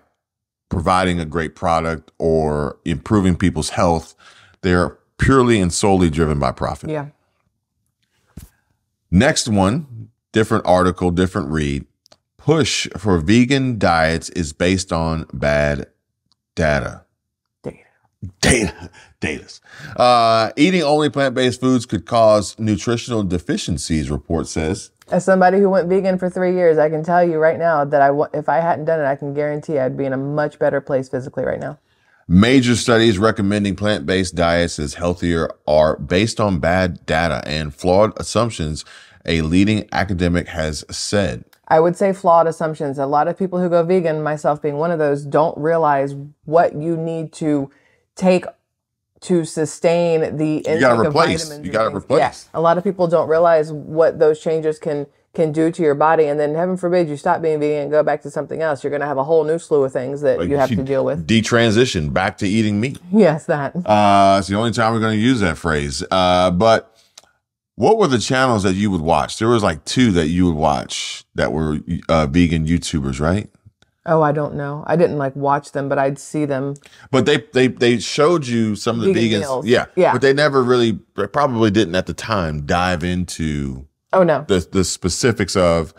providing a great product or improving people's health. They're purely and solely driven by profit. Yeah. Next one, different article, different read. Push for vegan diets is based on bad data. Eating only plant-based foods could cause nutritional deficiencies, report says. As somebody who went vegan for 3 years, I can tell you right now that if I hadn't done it, I can guarantee I'd be in a much better place physically right now. Major studies recommending plant-based diets as healthier are based on bad data and flawed assumptions, a leading academic has said. I would say flawed assumptions. A lot of people who go vegan, myself being one of those, don't realize what you need to take to sustain the intake of vitamins. You got to replace. Yeah. A lot of people don't realize what those changes can do to your body. And then heaven forbid you stop being vegan and go back to something else. You're going to have a whole new slew of things that you have to deal with. Detransition back to eating meat. Yes, that. It's the only time we're going to use that phrase. But what were the channels that you would watch? There was like 2 that you would watch that were vegan YouTubers, right? Oh, I don't know. I didn't watch them, but I'd see them. But they showed you some of the vegans. Meals. Yeah. Yeah. But they probably didn't at the time dive into the specifics of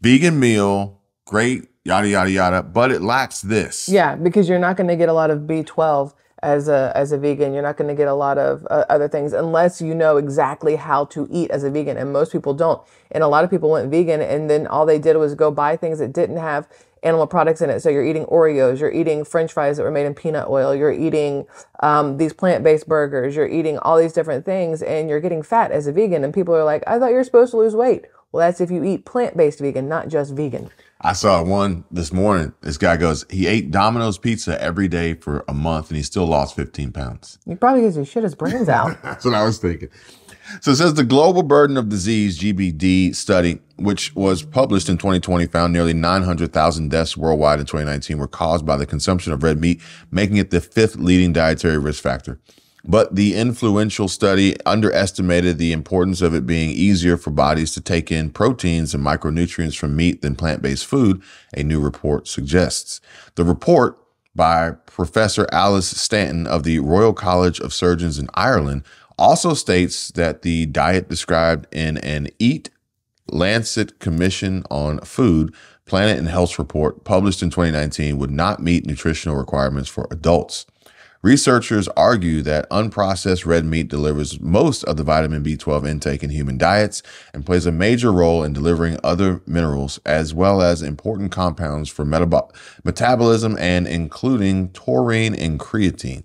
vegan meal, great, yada, yada, yada, but it lacks this. Yeah, because you're not going to get a lot of B12 as a vegan. You're not going to get a lot of other things unless you know exactly how to eat as a vegan. And most people don't. And a lot of people went vegan and then all they did was go buy things that didn't have animal products in it. So you're eating Oreos, you're eating French fries that were made in peanut oil, you're eating these plant-based burgers, you're eating all these different things, and you're getting fat as a vegan. And people are like, I thought you were supposed to lose weight. Well, that's if you eat plant-based vegan, not just vegan. I saw one this morning. This guy goes, he ate Domino's pizza every day for a month and he still lost 15 pounds. He probably gives you shit his brains out. That's what I was thinking. So it says the Global Burden of Disease, GBD study, which was published in 2020, found nearly 900,000 deaths worldwide in 2019 were caused by the consumption of red meat, making it the 5th leading dietary risk factor. But the influential study underestimated the importance of it being easier for bodies to take in proteins and micronutrients from meat than plant-based food, a new report suggests. The report by Professor Alice Stanton of the Royal College of Surgeons in Ireland also states that the diet described in an Eat Lancet Commission on Food, Planet and Health report published in 2019 would not meet nutritional requirements for adults. Researchers argue that unprocessed red meat delivers most of the vitamin B12 intake in human diets and plays a major role in delivering other minerals as well as important compounds for metabolism and including taurine and creatine.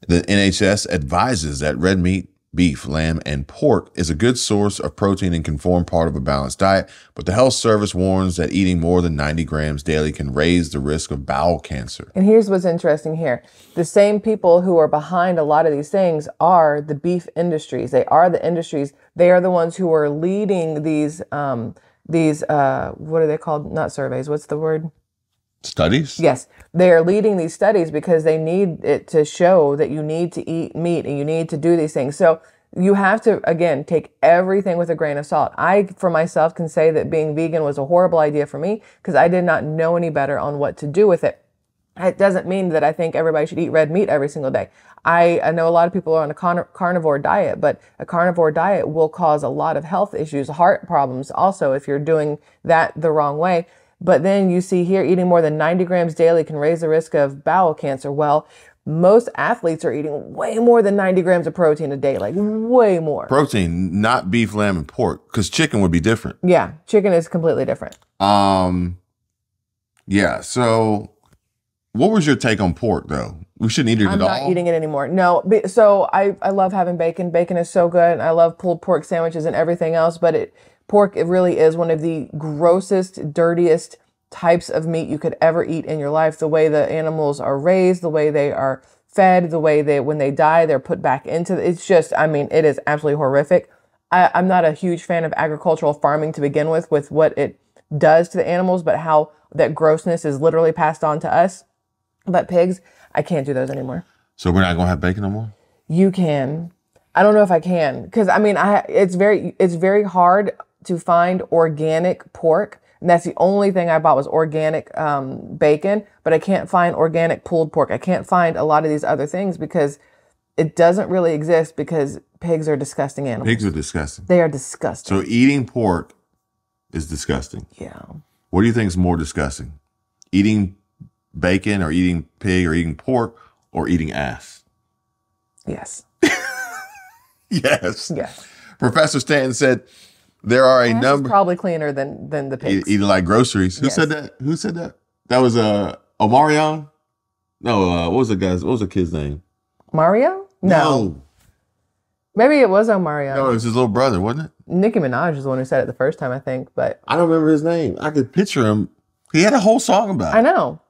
The NHS advises that red meat, beef, lamb, and pork is a good source of protein and can form part of a balanced diet, but the health service warns that eating more than 90 grams daily can raise the risk of bowel cancer. And here's what's interesting here. The same people who are behind a lot of these things are the beef industries. They are the industries. They are the ones who are leading these what are they called? Not surveys. What's the word? Studies? Yes. They are leading these studies because they need it to show that you need to eat meat and you need to do these things. So you have to, again, take everything with a grain of salt. I, for myself, can say that being vegan was a horrible idea for me because I did not know any better on what to do with it. It doesn't mean that I think everybody should eat red meat every single day. I know a lot of people are on a carnivore diet, but a carnivore diet will cause a lot of health issues, heart problems also if you're doing that the wrong way. But then you see here, eating more than 90 grams daily can raise the risk of bowel cancer. Well, most athletes are eating way more than 90 grams of protein a day, like way more. Protein, not beef, lamb, and pork, because chicken would be different. Yeah, chicken is completely different. Yeah, so what was your take on pork, though? We shouldn't eat it at all? I'm not eating it anymore. No, so I love having bacon. Bacon is so good. I love pulled pork sandwiches and everything else, but pork, it really is one of the grossest, dirtiest types of meat you could ever eat in your life. The way the animals are raised, the way they are fed, the way when they die, they're put back into it's just, I mean, it is absolutely horrific. I'm not a huge fan of agricultural farming to begin with what it does to the animals, but how that grossness is literally passed on to us. But pigs, I can't do those anymore. So we're not going to have bacon no more? You can. I don't know if I can. Because, I mean, it's very hard to find organic pork. And that's the only thing I bought was organic bacon. But I can't find organic pulled pork. I can't find a lot of these other things because it doesn't really exist because pigs are disgusting animals. Pigs are disgusting. They are disgusting. So eating pork is disgusting. Yeah. What do you think is more disgusting? Eating bacon or eating pig or eating pork or eating ass? Yes. Yes. Yes. Professor Stanton said there are a number. Probably cleaner than the pigs. Eating like groceries. Who said that? Who said that? That was Omarion? No, what was the kid's name? Mario? No. Maybe it was Omarion. No, it was his little brother, wasn't it? Nicki Minaj is the one who said it the first time, I think, but I don't remember his name. I could picture him. He had a whole song about it. I know.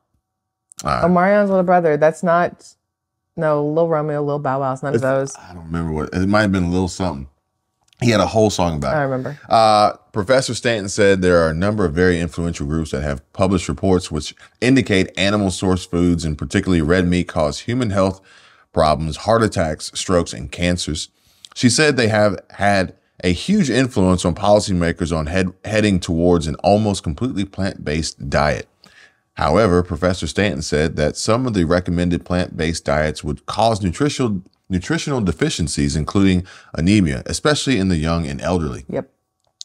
Right. Omarion's little brother. That's not, Lil Romeo, Lil Bow Wow. It's none of those. I don't remember what. It might have been Lil something. He had a whole song about it. I remember. Professor Stanton said there are a number of very influential groups that have published reports which indicate animal source foods and particularly red meat cause human health problems, heart attacks, strokes, and cancers. She said they have had a huge influence on policymakers on heading towards an almost completely plant-based diet. However, Professor Stanton said that some of the recommended plant-based diets would cause nutritional deficiencies, including anemia, especially in the young and elderly. Yep.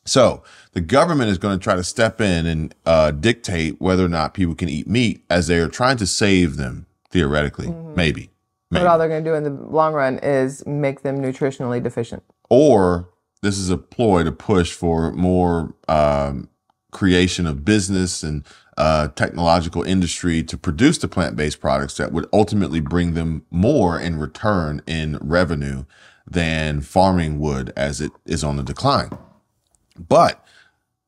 So the government is going to try to step in and dictate whether or not people can eat meat as they are trying to save them, theoretically, maybe. But all they're going to do in the long run is make them nutritionally deficient. Or this is a ploy to push for more creation of business and technological industry to produce the plant-based products that would ultimately bring them more in return in revenue than farming would as it is on the decline. But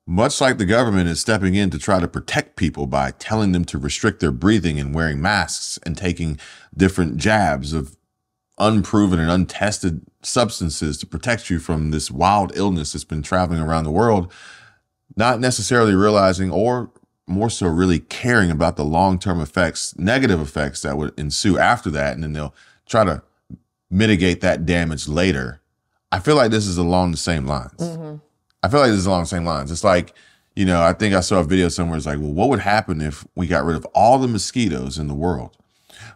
much like the government is stepping in to try to protect people by telling them to restrict their breathing and wearing masks and taking different jabs of unproven and untested substances to protect you from this wild illness that's been traveling around the world, not necessarily realizing or more so really caring about the long-term effects, negative effects that would ensue after that. And then they'll try to mitigate that damage later. I feel like this is along the same lines. I feel like this is along the same lines. It's like, you know, I think I saw a video somewhere. It's like, well, what would happen if we got rid of all the mosquitoes in the world?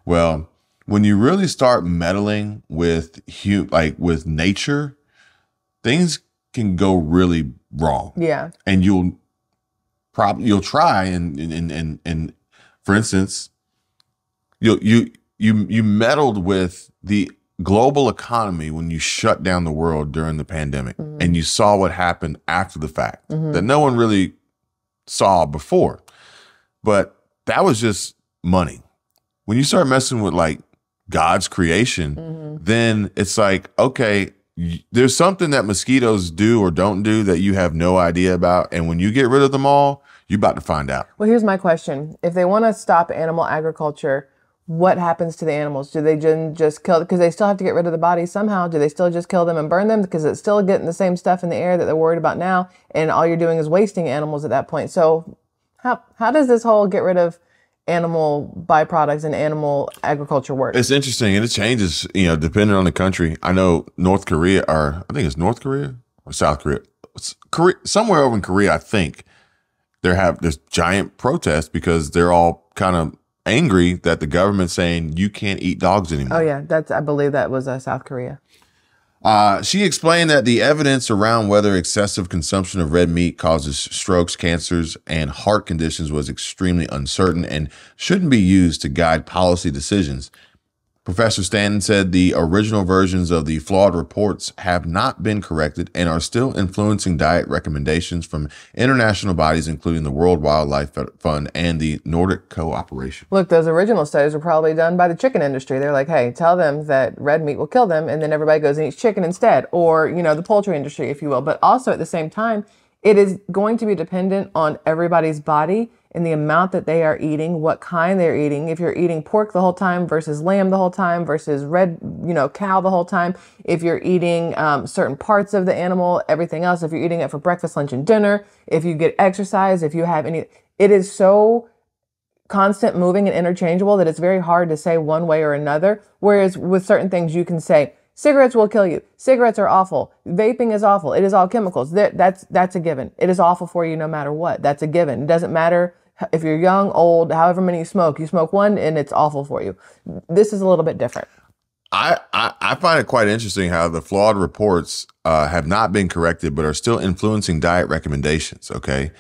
Well, when you really start meddling with with nature, things can go really wrong. Yeah. And you'll try and for instance, you meddled with the global economy when you shut down the world during the pandemic, and you saw what happened after the fact that no one really saw before. But that was just money. When you start messing with like God's creation, then it's like, okay, there's something that mosquitoes do or don't do that you have no idea about. And when you get rid of them all, you're about to find out. Well, here's my question. If they want to stop animal agriculture, what happens to the animals? Do they just kill, because they still have to get rid of the bodies somehow? Do they still just kill them and burn them? Because it's still getting the same stuff in the air that they're worried about now. And all you're doing is wasting animals at that point. So how does this whole get rid of animal byproducts and animal agriculture work? It's interesting, and it changes, you know, depending on the country. I know North Korea, or I think it's North Korea or South Korea. Somewhere over in Korea, I think there's giant protests because they're all kind of angry that the government's saying you can't eat dogs anymore. Oh yeah, I believe that was South Korea. She explained that the evidence around whether excessive consumption of red meat causes strokes, cancers, and heart conditions was extremely uncertain and shouldn't be used to guide policy decisions. Professor Stanton said the original versions of the flawed reports have not been corrected and are still influencing diet recommendations from international bodies, including the World Wildlife Fund and the Nordic Cooperation. Look, those original studies were probably done by the chicken industry. They're like, hey, tell them that red meat will kill them, and then everybody goes and eats chicken instead, or, you know, the poultry industry, if you will. But also at the same time, it is going to be dependent on everybody's body and the amount that they are eating, what kind they're eating. If you're eating pork the whole time versus lamb the whole time versus red, cow the whole time. If you're eating certain parts of the animal, everything else. If you're eating it for breakfast, lunch, and dinner. If you get exercise, if you have any, it is so constant moving and interchangeable that it's very hard to say one way or another. Whereas with certain things you can say, cigarettes will kill you. Cigarettes are awful. Vaping is awful. It is all chemicals. That's a given. It is awful for you no matter what. That's a given. It doesn't matter if you're young, old, however many you smoke one and it's awful for you. This is a little bit different. I find it quite interesting how the flawed reports have not been corrected, but are still influencing diet recommendations. Okay.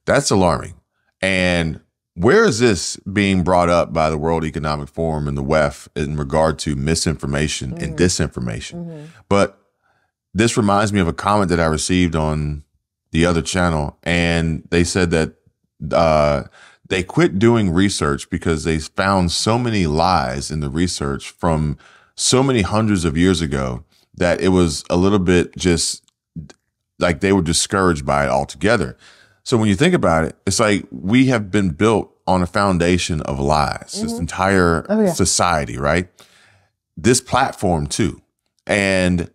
That's alarming. And where is this being brought up by the World Economic Forum and the WEF in regard to misinformation and disinformation? But this reminds me of a comment that I received on the other channel. And they said that they quit doing research because they found so many lies in the research from so many hundreds of years ago that it was a little bit just like they were discouraged by it altogether. So when you think about it, it's like we have been built on a foundation of lies, this entire society, right? This platform too. And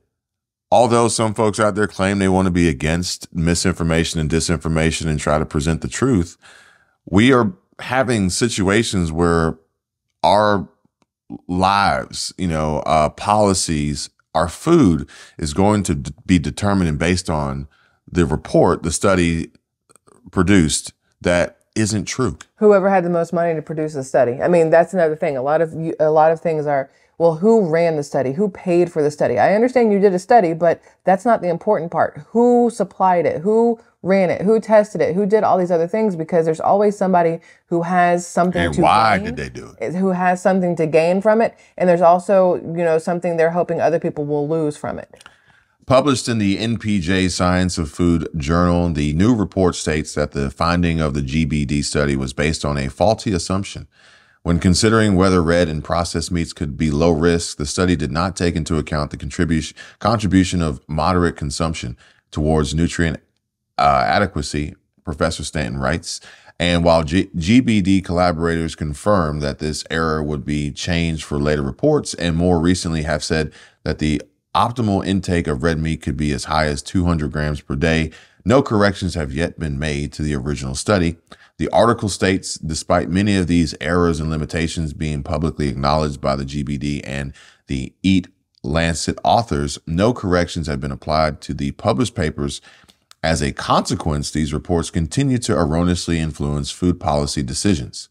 although some folks out there claim they want to be against misinformation and disinformation and try to present the truth, we are having situations where our lives, policies, our food is going to be determined and based on the report, the study produced that isn't true. Whoever had the most money to produce the study. I mean, that's another thing. A lot of things are, well, who ran the study? Who paid for the study? I understand you did a study, but that's not the important part. Who supplied it? Who ran it? Who tested it? Who did all these other things? Because there's always somebody who has something to gain. And why did they do it? Who has something to gain from it. And there's also, something they're hoping other people will lose from it. Published in the NPJ Science of Food journal, the new report states that the finding of the GBD study was based on a faulty assumption. When considering whether red and processed meats could be low risk, the study did not take into account the contribution of moderate consumption towards nutrient adequacy, Professor Stanton writes. And while GBD collaborators confirmed that this error would be changed for later reports and more recently have said that the optimal intake of red meat could be as high as 200 grams per day. No corrections have yet been made to the original study. The article states, despite many of these errors and limitations being publicly acknowledged by the GBD and the Eat Lancet authors, no corrections have been applied to the published papers. As a consequence, these reports continue to erroneously influence food policy decisions.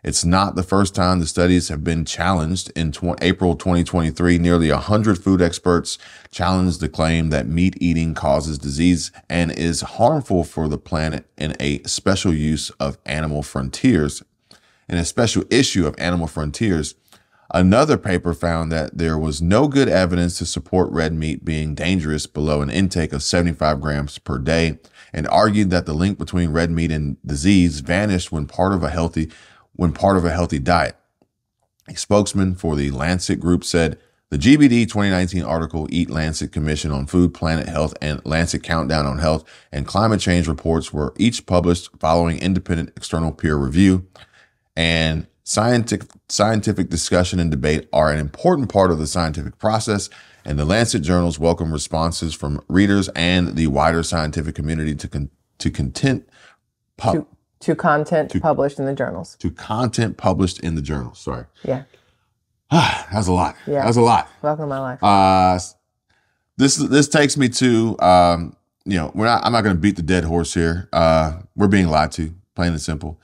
It's not the first time the studies have been challenged. In April 2023, nearly 100 food experts challenged the claim that meat eating causes disease and is harmful for the planet in a special issue of Animal Frontiers. Another paper found that there was no good evidence to support red meat being dangerous below an intake of 75 grams per day, and argued that the link between red meat and disease vanished when part of a healthy diet. A spokesman for the Lancet Group said, the GBD 2019 article Eat Lancet Commission on Food, Planet Health, and Lancet Countdown on Health and Climate Change reports were each published following independent external peer review, and scientific discussion and debate are an important part of the scientific process, and the Lancet journals welcome responses from readers and the wider scientific community to content published in the journals. To content published in the journals. Sorry. Yeah. That's a lot. Yeah. That's a lot. Welcome to my life. This takes me to I'm not going to beat the dead horse here. We're being lied to, plain and simple.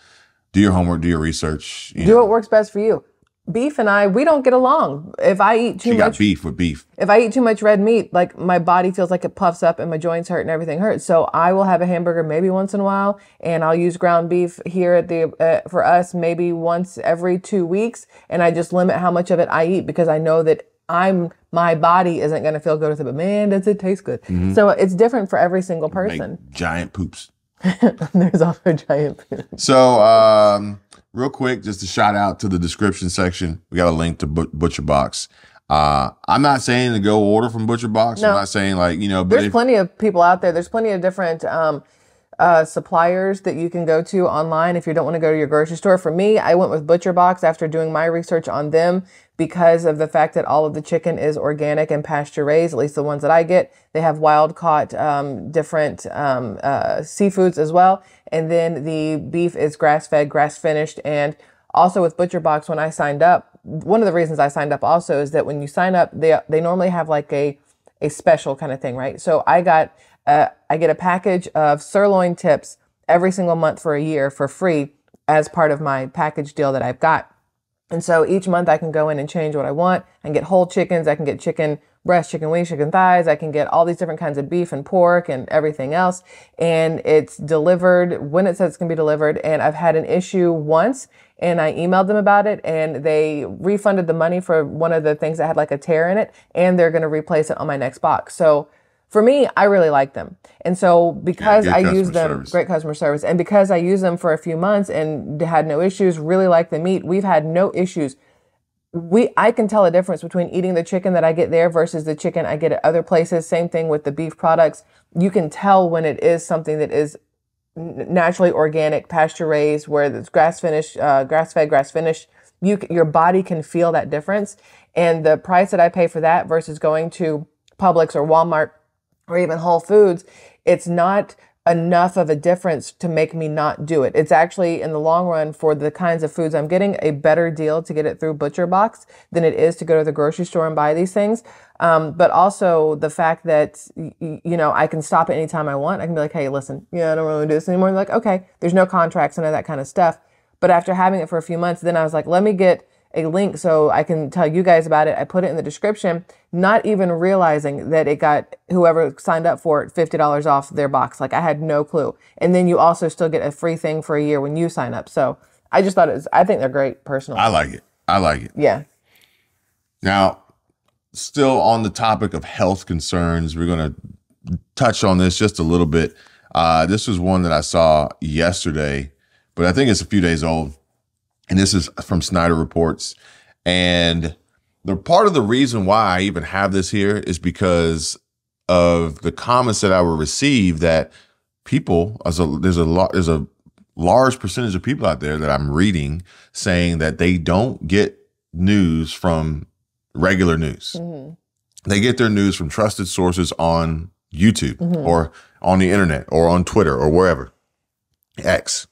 Do your homework, do your research. Do what works best for you. Beef and I, we don't get along. If I eat too much, got beef with beef. If I eat too much red meat, like my body feels like it puffs up and my joints hurt and everything hurts. So I will have a hamburger maybe once in a while, and I'll use ground beef here at the for us maybe once every 2 weeks, and I just limit how much of it I eat because I know that my body isn't going to feel good with it. But man, does it taste good? Mm-hmm. So it's different for every single person. Make giant poops. There's also giant poops. So. Real quick, just a shout out to the description section. We got a link to Butcher Box. I'm not saying to go order from Butcher Box. No. I'm not saying but there's plenty of people out there. There's plenty of different suppliers that you can go to online if you don't want to go to your grocery store. For me, I went with Butcher Box after doing my research on them because of the fact that all of the chicken is organic and pasture raised, at least the ones that I get. They have wild caught different seafoods as well. And then the beef is grass fed, grass finished. And also with Butcher Box, when I signed up, one of the reasons I signed up also is that when you sign up, they normally have like a special kind of thing, right? So I get a package of sirloin tips every single month for a year for free as part of my package deal that I've got. And so each month I can go in and change what I want. I can get whole chickens. I can get chicken breast, chicken wings, chicken thighs. I can get all these different kinds of beef and pork and everything else. And it's delivered when it says it's going to be delivered. And I've had an issue once and I emailed them about it and they refunded the money for one of the things that had like a tear in it. And they're going to replace it on my next box. So for me, I really like them. And so because I use them, great customer service, and because I use them for a few months and had no issues, really like the meat, we've had no issues. I can tell a difference between eating the chicken that I get there versus the chicken I get at other places. Same thing with the beef products. You can tell when it is something that is naturally organic, pasture raised, where it's grass finished, grass fed, grass finished. Your body can feel that difference. And the price that I pay for that versus going to Publix or Walmart or even Whole Foods, it's not enough of a difference to make me not do it. It's actually, in the long run, for the kinds of foods I'm getting, a better deal to get it through Butcher Box than it is to go to the grocery store and buy these things. But also the fact that, I can stop at any time I want. I can be like, hey, listen, I don't really do this anymore. And they're like, okay, there's no contracts, none of that kind of stuff. But after having it for a few months, then I was like, let me get a link so I can tell you guys about it. I put it in the description, not even realizing that it got whoever signed up for it $50 off their box. Like I had no clue. And then you also still get a free thing for a year when you sign up. So I just thought I think they're great personally. I like it. Yeah. Now, still on the topic of health concerns, we're going to touch on this just a little bit. This was one that I saw yesterday, but I think it's a few days old. And this is from Snyder Reports. And the part of the reason why I even have this here is because of the comments that I will receive that people, there's a large percentage of people out there that I'm reading saying that they don't get news from regular news. Mm-hmm. They get their news from trusted sources on YouTube or on the internet or on Twitter or wherever, X.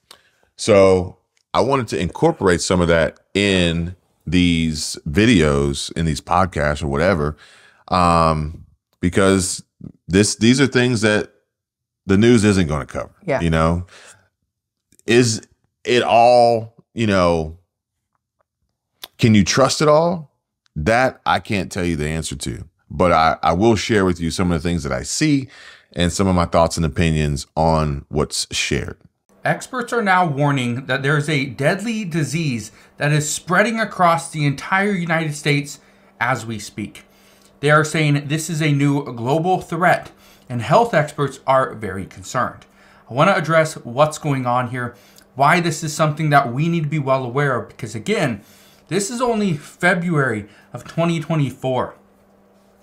So I wanted to incorporate some of that in these videos, in these podcasts or whatever, because these are things that the news isn't going to cover. Yeah. You know, is it all, you know, can you trust it all? That I can't tell you the answer to, but I will share with you some of the things that I see and some of my thoughts and opinions on what's shared. Experts are now warning that there is a deadly disease that is spreading across the entire United States as we speak. They are saying this is a new global threat, and health experts are very concerned. I want to address what's going on here, why this is something that we need to be well aware of, because again, this is only February of 2024.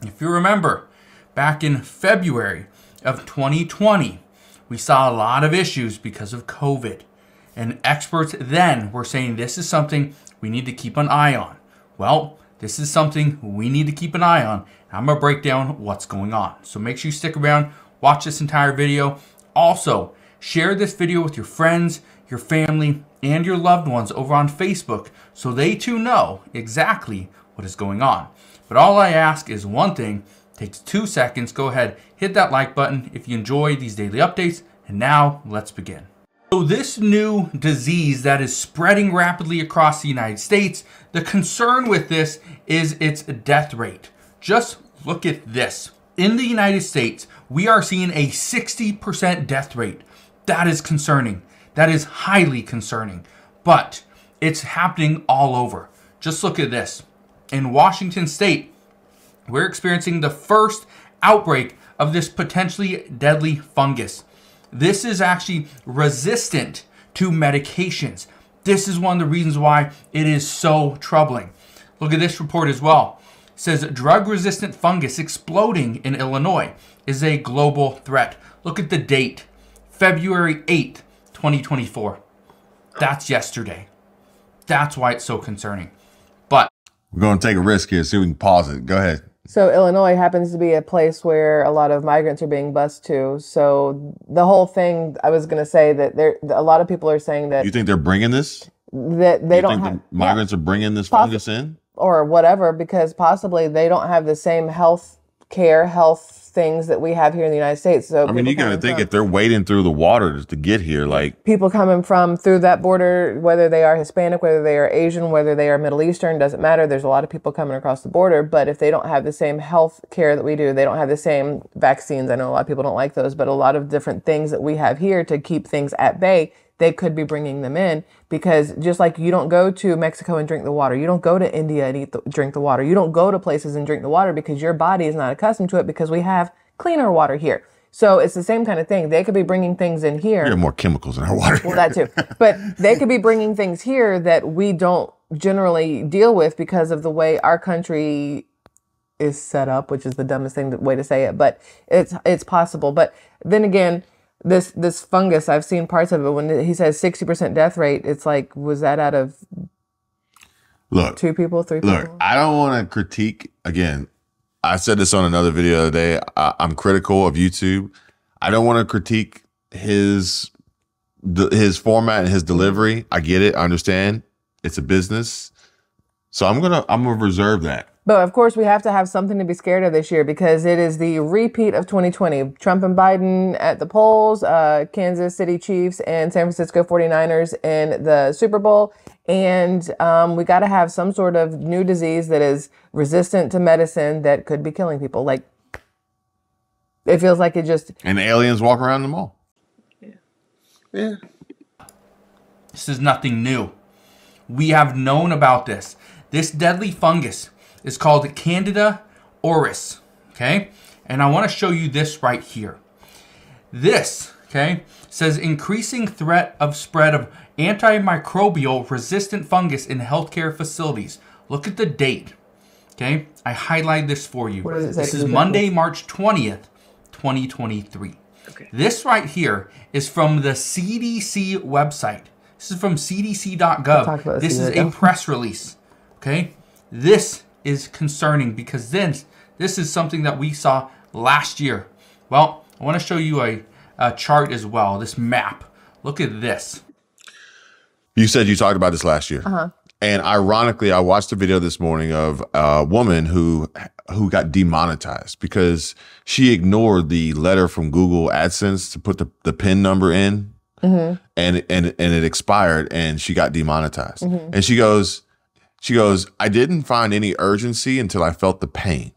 If you remember, back in February of 2020, we saw a lot of issues because of COVID. And experts then were saying this is something we need to keep an eye on. Well, this is something we need to keep an eye on. I'm going to break down what's going on. So make sure you stick around, watch this entire video. Also, share this video with your friends, your family, and your loved ones over on Facebook so they too know exactly what is going on. But all I ask is one thing. Takes 2 seconds. Go ahead, hit that like button if you enjoy these daily updates. And now let's begin. So this new disease that is spreading rapidly across the United States, the concern with this is its death rate. Just look at this. In the United States, we are seeing a 60% death rate. That is concerning. That is highly concerning. But it's happening all over. Just look at this. In Washington State, we're experiencing the first outbreak of this potentially deadly fungus. This is actually resistant to medications. This is one of the reasons why it is so troubling. Look at this report as well. It says drug-resistant fungus exploding in Illinois is a global threat. Look at the date, February 8th, 2024. That's yesterday. That's why it's so concerning. But we're going to take a risk here, see if we can pause it. Go ahead. So Illinois happens to be a place where a lot of migrants are being bused to. So the whole thing, I was going to say that a lot of people are saying that. You think they're bringing this? That they don't think the migrants are bringing this fungus in? Or whatever, because possibly they don't have the same health things that we have here in the United States. So I mean, you got to think if they're wading through the water to get here, like people coming from through that border, whether they are Hispanic, whether they are Asian, whether they are Middle Eastern, doesn't matter. There's a lot of people coming across the border, but if they don't have the same health care that we do, they don't have the same vaccines. I know a lot of people don't like those, but a lot of different things that we have here to keep things at bay, they could be bringing them in, because just like you don't go to Mexico and drink the water, you don't go to India and drink the water, you don't go to places and drink the water because your body is not accustomed to it, because we have cleaner water here. So it's the same kind of thing. They could be bringing things in here. We have more chemicals in our water. Well, that too. But they could be bringing things here that we don't generally deal with because of the way our country is set up, which is the dumbest way to say it, but it's possible. But then again, this fungus, I've seen parts of it. When he says 60% death rate, it's like, was that out of 2 people, 3 people? Look, I don't want to critique, again, I said this on another video the other day, I'm critical of YouTube. I don't want to critique his format and his delivery. I get it, I understand. It's a business. So I'm gonna reserve that. But of course, we have to have something to be scared of this year, because it is the repeat of 2020. Trump and Biden at the polls, Kansas City Chiefs and San Francisco 49ers in the Super Bowl. And we got to have some sort of new disease that is resistant to medicine that could be killing people. Like, it feels like it just... And aliens walk around the mall. Yeah. this is nothing new. We have known about this. This deadly fungus is called Candida auris, okay? And I want to show you this right here. This, okay, says increasing threat of spread of antimicrobial resistant fungus in healthcare facilities. Look at the date, okay? I highlight this for you. What does it say? This is Monday, March 20th, 2023. Okay. This right here is from the CDC website. This is from cdc.gov. This is a press release, okay? This is concerning because then This is something that we saw last year. Well, I want to show you a chart as well, this map. Look at this. You said you talked about this last year. And ironically, I watched a video this morning of a woman who got demonetized because she ignored the letter from Google AdSense to put the PIN number in, and it expired, and she got demonetized. And she goes, I didn't find any urgency until I felt the pain.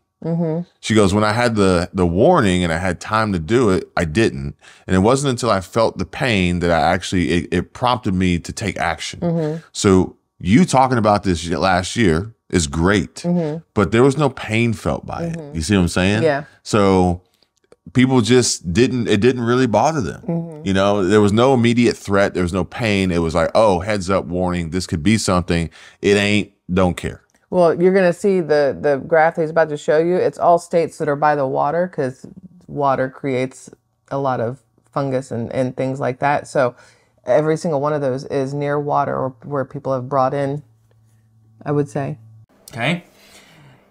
She goes, when I had the warning and I had time to do it, I didn't. And it wasn't until I felt the pain that I actually, it prompted me to take action. So you talking about this last year is great, but there was no pain felt by it. You see what I'm saying? Yeah. So people just it didn't really bother them. You know, there was no immediate threat. There was no pain. It was like, oh, heads up warning. This could be something. It ain't, don't care. Well, you're going to see the graph that he's about to show you. It's all states that are by the water because water creates a lot of fungus and things like that. So every single one of those is near water or where people have brought in, I would say. Okay.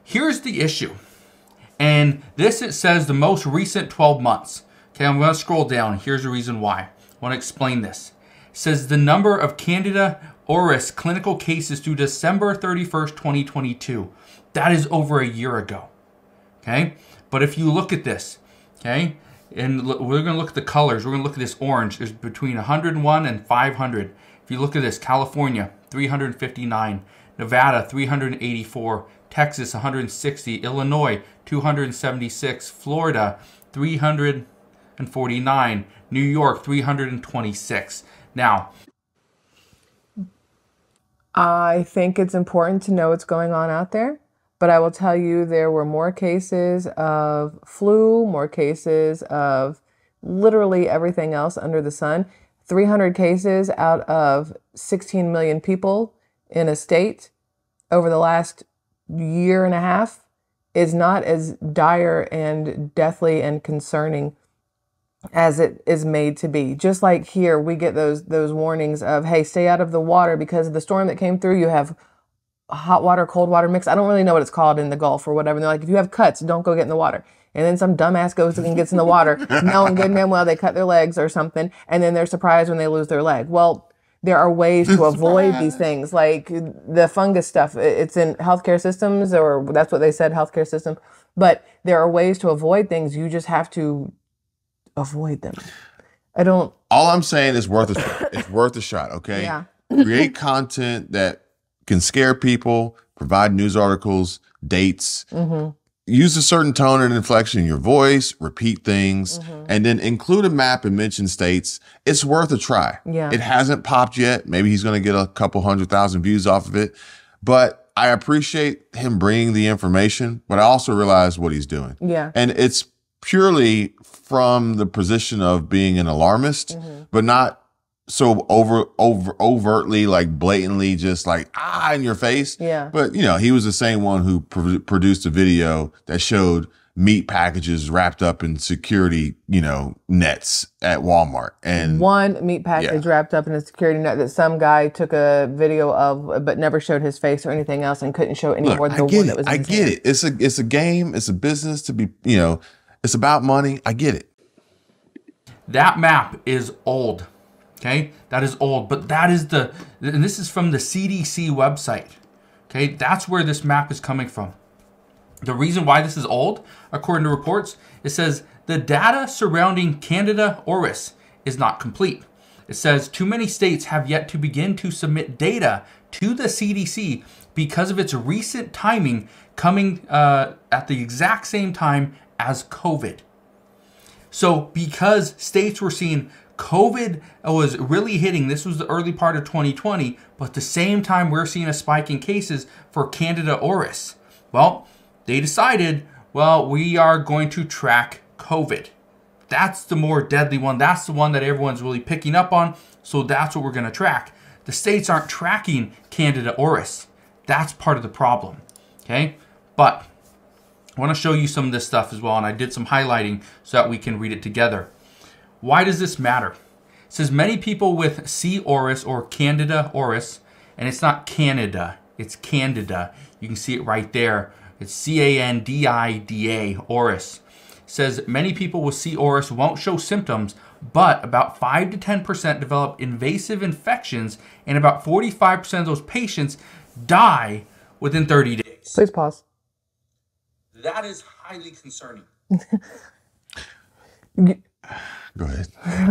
Here's the issue. And this, it says the most recent 12 months. Okay, I'm going to scroll down. Here's the reason why. I want to explain this. It says the number of Candida auris clinical cases through December 31st, 2022. That is over a year ago. Okay. But if you look at this, okay, and we're going to look at the colors. We're going to look at this orange. There's between 101 and 500. If you look at this, California, 359. Nevada, 384. Texas, 160. Illinois, 276. Florida, 349. New York, 326. Now, I think it's important to know what's going on out there. But I will tell you, there were more cases of flu, more cases of literally everything else under the sun. 300 cases out of 16 million people in a state over the last year and a half is not as dire and deathly and concerning as it is made to be. Just like here, we get those warnings of, hey, stay out of the water because of the storm that came through. You have hot water, cold water mix. I don't really know what it's called in the Gulf or whatever. And they're like, if you have cuts, don't go get in the water. And then some dumbass goes and gets in the water, knowing good and damn well they cut their legs or something. And then they're surprised when they lose their leg. Well, there are ways to avoid these things. Like the fungus stuff, it's in healthcare systems, or that's what they said, healthcare system. But there are ways to avoid things. You just have to avoid them. All I'm saying is worth a shot. It's worth a shot, okay? Yeah. Create content that can scare people, provide news articles, dates, use a certain tone and inflection in your voice, repeat things, and then include a map and mention states. It's worth a try. Yeah. It hasn't popped yet. Maybe he's going to get a couple 100,000 views off of it, but I appreciate him bringing the information, but I also realize what he's doing. Yeah. And it's purely from the position of being an alarmist, but not so overtly, like blatantly, just like in your face. Yeah. But you know, he was the same one who produced a video that showed meat packages wrapped up in security, nets at Walmart, and one meat package wrapped up in a security net that some guy took a video of, but never showed his face or anything else, and couldn't show any more than the one that was. I get it. It's a game. It's a business to be. It's about money. I get it. that map is old. Okay, that is old, but that is and this is from the CDC website. Okay, that's where this map is coming from. The reason why this is old, according to reports, it says the data surrounding Candida auris is not complete. It says too many states have yet to begin to submit data to the CDC because of its recent timing coming at the exact same time as COVID. So because states were seeing COVID was really hitting, this was the early part of 2020, but at the same time we're seeing a spike in cases for Candida auris. Well, they decided, we are going to track COVID. That's the more deadly one. That's the one that everyone's really picking up on. So that's what we're going to track. The states aren't tracking Candida auris. That's part of the problem. Okay. But I want to show you some of this stuff as well. And I did some highlighting so that we can read it together. Why does this matter? It says many people with C. auris or Candida auris, and it's not Canada, it's Candida. You can see it right there. It's CANDIDA, Auris. Says many people with C. auris won't show symptoms, but about 5 to 10% develop invasive infections, and about 45% of those patients die within 30 days. Please pause. That is highly concerning. Go ahead.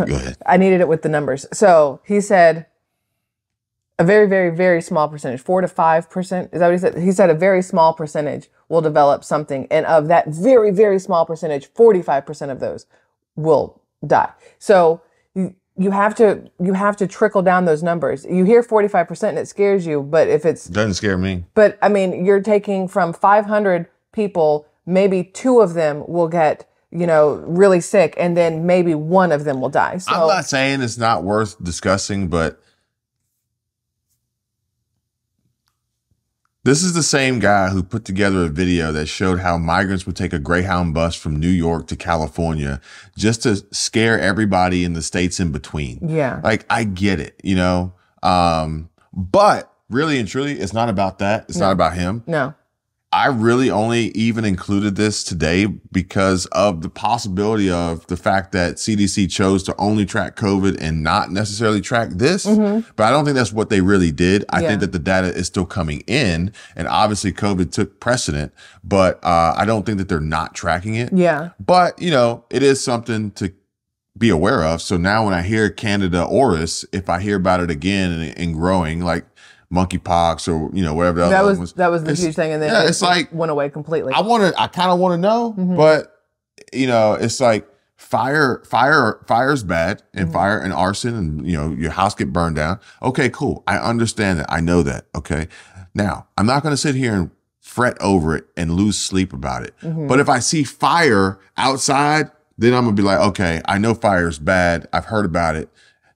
Go ahead. I needed it with the numbers. So he said a very, very, very small percentage, 4 to 5%. Is that what he said? He said a very small percentage will develop something. And of that very, very small percentage, 45% of those will die. So you have to trickle down those numbers. You hear 45% and it scares you, but if it's... Doesn't scare me. But I mean, you're taking from 500 people, maybe 2 of them will get, really sick, and then maybe 1 of them will die. So I'm not saying it's not worth discussing, but this is the same guy who put together a video that showed how migrants would take a Greyhound bus from New York to California just to scare everybody in the states in between. Yeah. Like, I get it, but really and truly, it's not about that. It's not about him. No. I really only even included this today because of the possibility of the fact that CDC chose to only track COVID and not necessarily track this. But I don't think that's what they really did. I think that the data is still coming in, and obviously COVID took precedent, but I don't think that they're not tracking it. Yeah. But, it is something to be aware of. So now when I hear Candida auris, if I hear about it again and growing, like monkeypox or whatever the other was. That was the huge thing, and then it's like went away completely. I kind of want to know, but it's like fire's bad, and fire and arson, and your house get burned down. Okay, cool. I understand that. I know that. Okay, now I'm not going to sit here and fret over it and lose sleep about it. But if I see fire outside, then I'm gonna be like, okay, I know fire's bad. I've heard about it.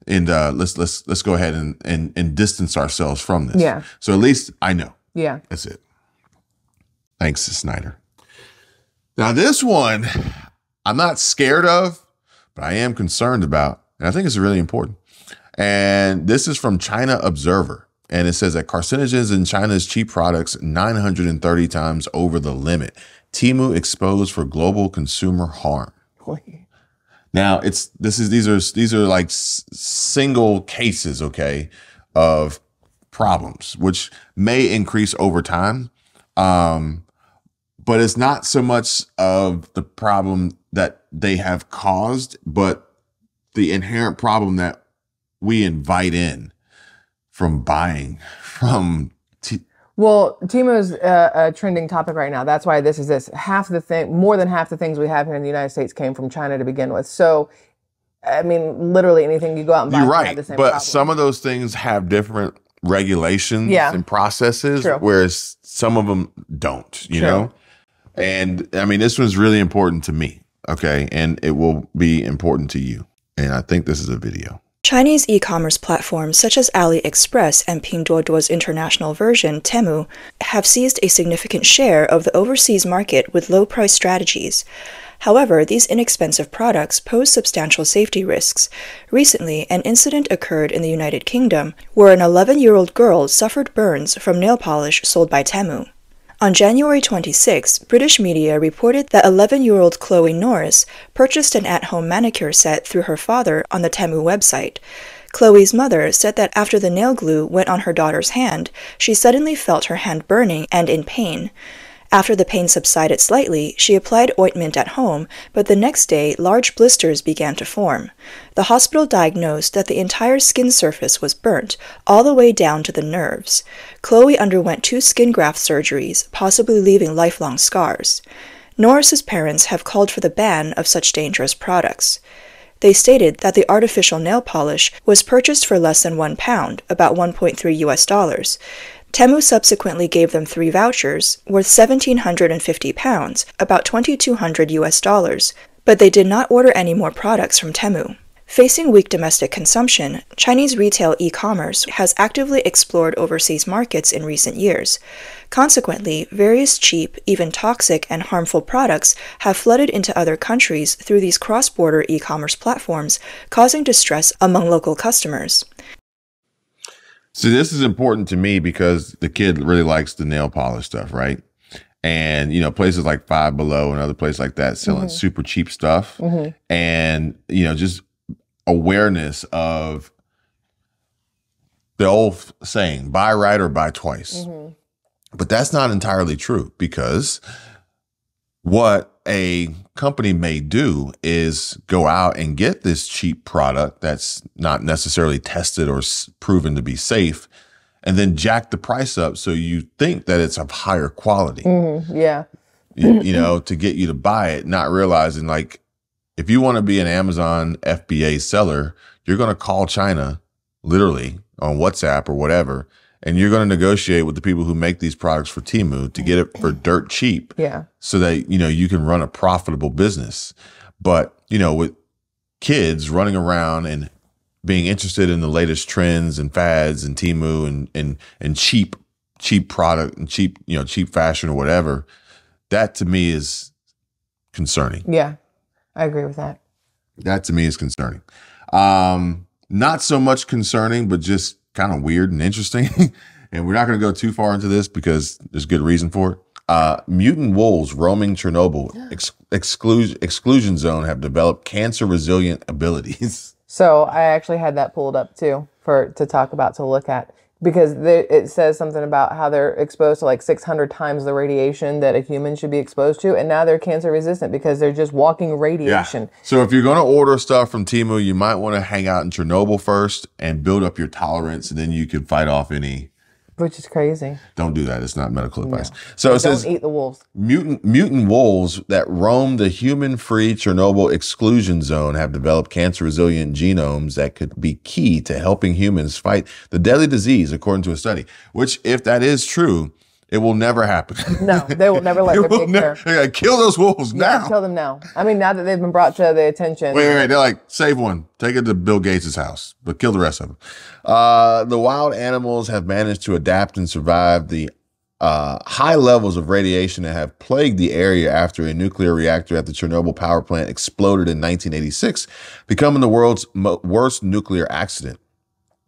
And let's go ahead and distance ourselves from this. Yeah. So at least I know. Yeah. That's it. Thanks, Snyder. Now this one, I'm not scared of, but I am concerned about, and I think it's really important. And this is from China Observer. And it says that carcinogens in China's cheap products 930 times over the limit. Temu exposed for global consumer harm. Now these are like single cases, okay, of problems, which may increase over time. But it's not so much of the problem that they have caused, but the inherent problem that we invite in from buying from Well, Temu's a trending topic right now. That's why this is this. More than half the things we have here in the United States came from China to begin with. So, I mean, literally anything you go out and buy. You're right, have the same but problem. some of those things have different regulations and processes, whereas some of them don't, you know? And I mean, this one's really important to me, okay? And it will be important to you. And I think this is a video. Chinese e-commerce platforms such as AliExpress and Pinduoduo's international version, Temu, have seized a significant share of the overseas market with low-price strategies. However, these inexpensive products pose substantial safety risks. Recently, an incident occurred in the United Kingdom where an 11-year-old girl suffered burns from nail polish sold by Temu. On January 26, British media reported that 11-year-old Chloe Norris purchased an at-home manicure set through her father on the Temu website. Chloe's mother said that after the nail glue went on her daughter's hand, she suddenly felt her hand burning and in pain. After the pain subsided slightly, she applied ointment at home, but the next day, large blisters began to form. The hospital diagnosed that the entire skin surface was burnt, all the way down to the nerves. Chloe underwent 2 skin graft surgeries, possibly leaving lifelong scars. Norris's parents have called for the ban of such dangerous products. They stated that the artificial nail polish was purchased for less than £1, about $1.3 US. Temu subsequently gave them 3 vouchers, worth £1,750, about $2,200 US, but they did not order any more products from Temu. Facing weak domestic consumption, Chinese retail e-commerce has actively explored overseas markets in recent years. Consequently, various cheap, even toxic and harmful products have flooded into other countries through these cross-border e-commerce platforms, causing distress among local customers. So this is important to me because the kid really likes the nail polish stuff, right? and, places like Five Below and other places like that selling super cheap stuff, and, just awareness of the old saying, buy right or buy twice. But that's not entirely true, because what a company may do is go out and get this cheap product that's not necessarily tested or proven to be safe, and then jack the price up so you think that it's of higher quality. Yeah. To get you to buy it, not realizing, like, if you want to be an Amazon FBA seller, you're going to call China literally on WhatsApp or whatever, and you're going to negotiate with the people who make these products for Temu to get it for dirt cheap. Yeah. So that, you can run a profitable business. But, with kids running around and being interested in the latest trends and fads and Temu and cheap product and cheap fashion or whatever, that to me is concerning. Yeah, I agree with that. That to me is concerning. Not so much concerning, but just kind of weird and interesting. And we're not going to go too far into this because there's good reason for it. Mutant wolves roaming Chernobyl exclusion zone have developed cancer-resilient abilities. So I actually had that pulled up too to look at, because it says something about how they're exposed to like 600 times the radiation that a human should be exposed to, and now they're cancer resistant because they're just walking radiation. Yeah. So if you're going to order stuff from Temu, you might want to hang out in Chernobyl first and build up your tolerance, and then you can fight off any. Which is crazy. Don't do that. It's not medical advice. So it says, don't eat the wolves. Mutant wolves that roam the human-free Chernobyl exclusion zone have developed cancer-resilient genomes that could be key to helping humans fight the deadly disease, according to a study. Which, if that is true, it will never happen. No, they will never let there be a cure. Kill those wolves now. Kill them now. I mean, now that they've been brought to the attention. Wait. They're like, save one. Take it to Bill Gates' house, but kill the rest of them. The wild animals have managed to adapt and survive the high levels of radiation that have plagued the area after a nuclear reactor at the Chernobyl power plant exploded in 1986, becoming the world's worst nuclear accident.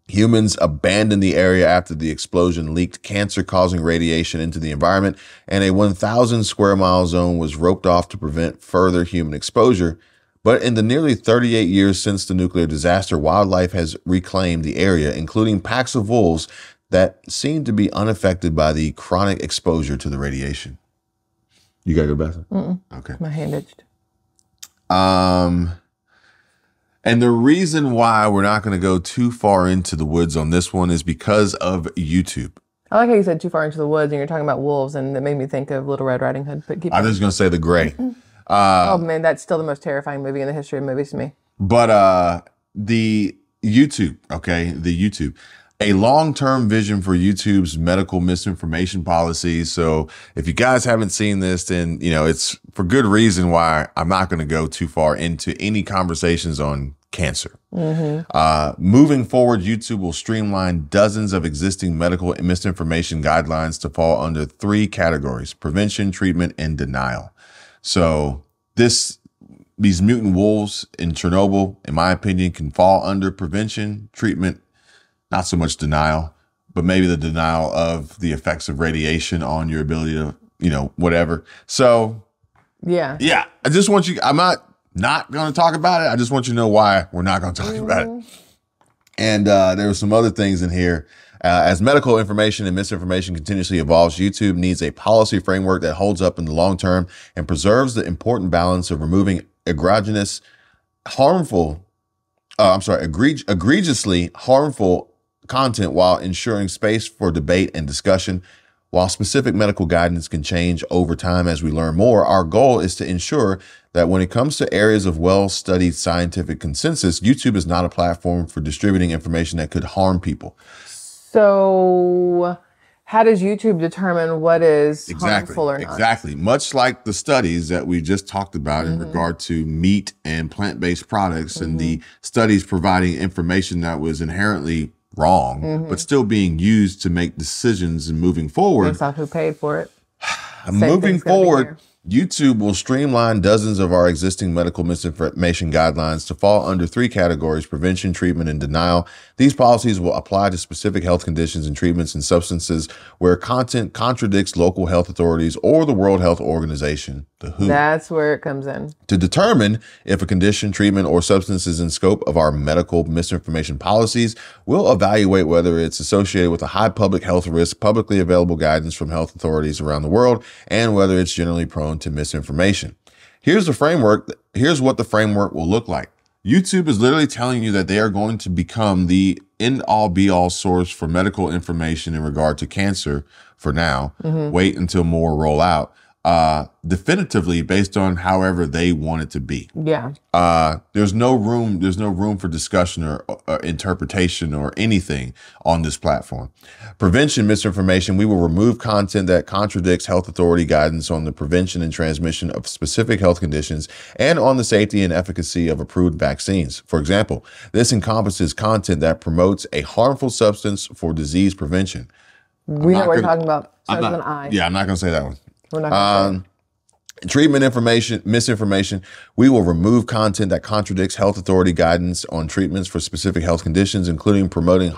Humans abandoned the area after the explosion leaked cancer-causing radiation into the environment, and a 1,000 square mile zone was roped off to prevent further human exposure. But in the nearly 38 years since the nuclear disaster, wildlife has reclaimed the area, including packs of wolves that seem to be unaffected by the chronic exposure to the radiation. You gotta go, Beth? Okay. My hand itched. And the reason why we're not going to go too far into the woods on this one is because of YouTube. I like how you said too far into the woods and you're talking about wolves, and that made me think of Little Red Riding Hood. But keep I was just going to say The Gray. Oh man, that's still the most terrifying movie in the history of movies to me. But the YouTube, a long-term vision for YouTube's medical misinformation policy. So if you guys haven't seen this, then, it's for good reason why I'm not going to go too far into any conversations on cancer. Moving forward, YouTube will streamline dozens of existing medical misinformation guidelines to fall under 3 categories: prevention, treatment, and denial. So these mutant wolves in Chernobyl, in my opinion, can fall under prevention, treatment, not so much denial, but maybe the denial of the effects of radiation on your ability to, whatever. So, yeah. I just want you, I'm not going to talk about it. I just want you to know why we're not going to talk about it. And there were some other things in here. As medical information and misinformation continuously evolves, YouTube needs a policy framework that holds up in the long term and preserves the important balance of removing egregiously harmful content while ensuring space for debate and discussion. While specific medical guidance can change over time as we learn more, our goal is to ensure that when it comes to areas of well-studied scientific consensus, YouTube is not a platform for distributing information that could harm people. So how does YouTube determine what is harmful or not? Exactly. Much like the studies that we just talked about in regard to meat and plant-based products and the studies providing information that was inherently wrong, but still being used to make decisions and moving forward. Based off who paid for it. Moving forward, YouTube will streamline dozens of our existing medical misinformation guidelines to fall under 3 categories: prevention, treatment, and denial. These policies will apply to specific health conditions and treatments and substances where content contradicts local health authorities or the World Health Organization, the WHO. That's where it comes in. To determine if a condition, treatment, or substance is in scope of our medical misinformation policies, we'll evaluate whether it's associated with a high public health risk, publicly available guidance from health authorities around the world, and whether it's generally prone to misinformation. Here's the framework. Here's what the framework will look like. YouTube is literally telling you that they are going to become the end-all be-all source for medical information in regard to cancer for now. Wait until more roll out. Definitively based on however they want it to be. Yeah. There's no room for discussion or interpretation or anything on this platform. Prevention misinformation. We will remove content that contradicts health authority guidance on the prevention and transmission of specific health conditions and on the safety and efficacy of approved vaccines. For example, this encompasses content that promotes a harmful substance for disease prevention. We know what we're talking about. Starts with an I. Yeah, I'm not going to say that one. We're not gonna say it. Treatment information, misinformation. We will remove content that contradicts health authority guidance on treatments for specific health conditions, including promoting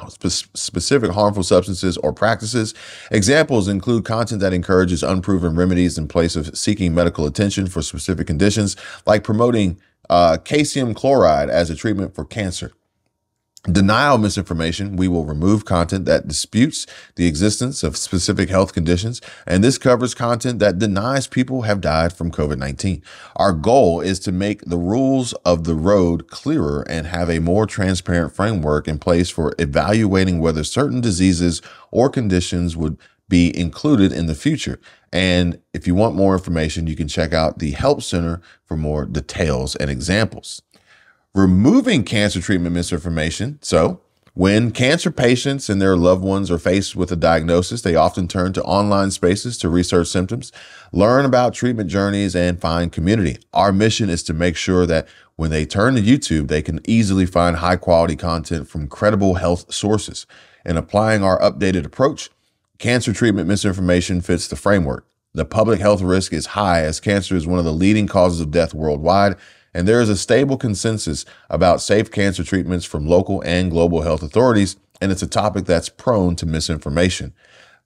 specific harmful substances or practices. Examples include content that encourages unproven remedies in place of seeking medical attention for specific conditions, like promoting calcium chloride as a treatment for cancer. Denial misinformation. We will remove content that disputes the existence of specific health conditions, and this covers content that denies people have died from COVID-19. Our goal is to make the rules of the road clearer and have a more transparent framework in place for evaluating whether certain diseases or conditions would be included in the future. And if you want more information, you can check out the Help Center for more details and examples. Removing cancer treatment misinformation. So when cancer patients and their loved ones are faced with a diagnosis, they often turn to online spaces to research symptoms, learn about treatment journeys, and find community. Our mission is to make sure that when they turn to YouTube, they can easily find high quality content from credible health sources. In applying our updated approach, cancer treatment misinformation fits the framework. The public health risk is high as cancer is one of the leading causes of death worldwide, and there is a stable consensus about safe cancer treatments from local and global health authorities, and it's a topic that's prone to misinformation.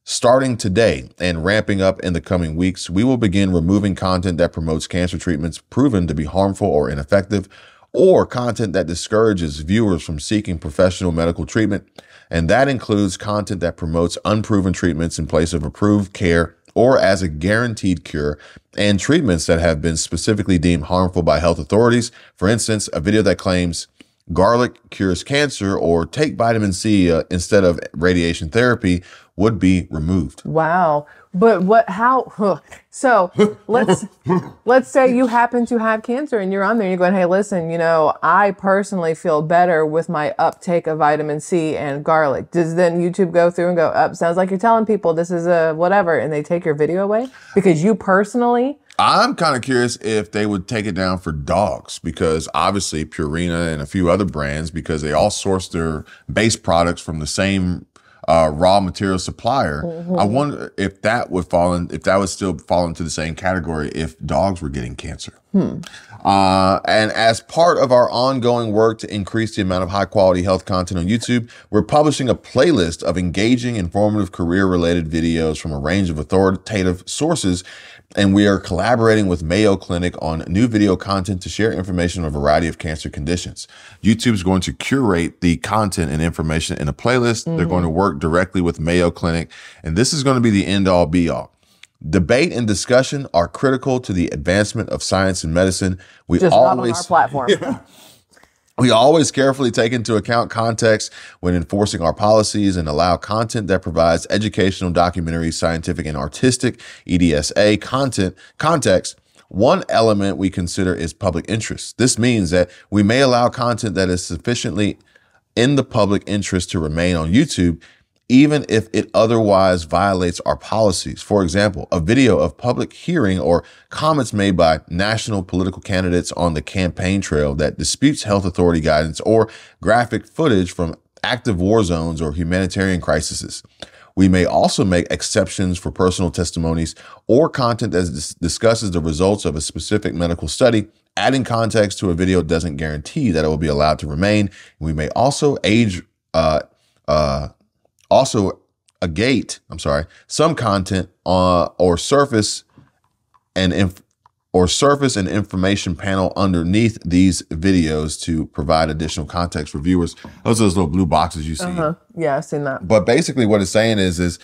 Starting today and ramping up in the coming weeks, we will begin removing content that promotes cancer treatments proven to be harmful or ineffective, or content that discourages viewers from seeking professional medical treatment, and that includes content that promotes unproven treatments in place of approved care or as a guaranteed cure, and treatments that have been specifically deemed harmful by health authorities. For instance, a video that claims garlic cures cancer or take vitamin C instead of radiation therapy would be removed. Wow. But how? So let's say you happen to have cancer and you're on there and you're going, hey, listen, I personally feel better with my uptake of vitamin C and garlic. Does then YouTube go through and go, sounds like you're telling people this is a whatever, and they take your video away because you personally? I'm kind of curious if they would take it down for dogs, because obviously Purina and a few other brands, because they all source their base products from the same raw material supplier. I wonder if that would still fall into the same category if dogs were getting cancer. And as part of our ongoing work to increase the amount of high quality health content on YouTube, we're publishing a playlist of engaging, informative, career related videos from a range of authoritative sources. And we are collaborating with Mayo Clinic on new video content to share information on a variety of cancer conditions. YouTube's going to curate the content and information in a playlist. They're going to work directly with Mayo Clinic, and this is going to be the end all be all. Debate and discussion are critical to the advancement of science and medicine. We just always, not on our platform. Yeah. We always carefully take into account context when enforcing our policies and allow content that provides educational, documentary, scientific, and artistic EDSA context. One element we consider is public interest. This means that we may allow content that is sufficiently in the public interest to remain on YouTube, even if it otherwise violates our policies. For example, a video of public hearing or comments made by national political candidates on the campaign trail that disputes health authority guidance, or graphic footage from active war zones or humanitarian crises. We may also make exceptions for personal testimonies or content that discusses the results of a specific medical study. Adding context to a video doesn't guarantee that it will be allowed to remain. We may also some content or surface an information panel underneath these videos to provide additional context for viewers. Those are those little blue boxes you see. Yeah, I've seen that. But basically what it's saying is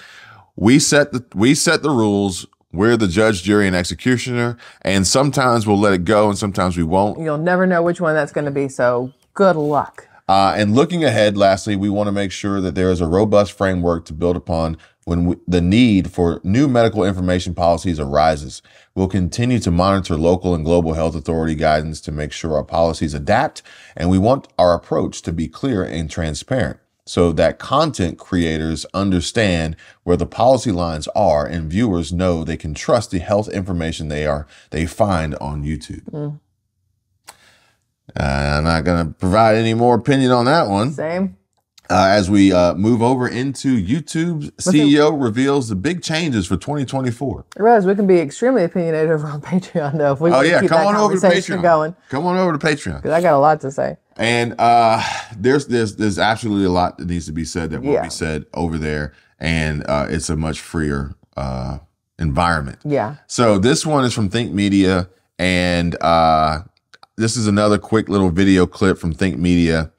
we set the rules. We're the judge, jury, and executioner, and sometimes we'll let it go and sometimes we won't. You'll never know which one that's going to be, so good luck. And looking ahead, lastly, we want to make sure that there is a robust framework to build upon when the need for new medical information policies arises. We'll continue to monitor local and global health authority guidance to make sure our policies adapt, and we want our approach to be clear and transparent so that content creators understand where the policy lines are and viewers know they can trust the health information they find on YouTube. I'm not going to provide any more opinion on that one. Same. As we move over into YouTube's CEO reveals the big changes for 2024. I realize we can be extremely opinionated over on Patreon, though. If we keep come that on over to conversation Patreon. Going. Come on over to Patreon. Because I got a lot to say. And there's absolutely a lot that needs to be said that won't be said over there. And it's a much freer environment. Yeah. So this one is from Think Media. And this is another quick little video clip from Think Media.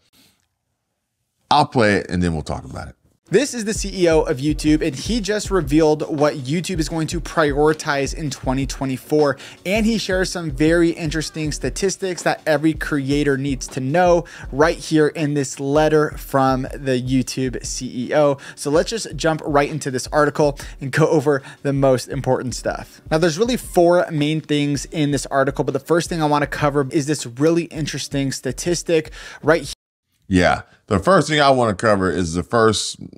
I'll play it and then we'll talk about it. This is the CEO of YouTube, and he just revealed what YouTube is going to prioritize in 2024. And he shares some very interesting statistics that every creator needs to know right here in this letter from the YouTube CEO. So let's just jump right into this article and go over the most important stuff. Now, there's really 4 main things in this article, but the first thing I want to cover is this really interesting statistic right here. Yeah. The first thing I want to cover is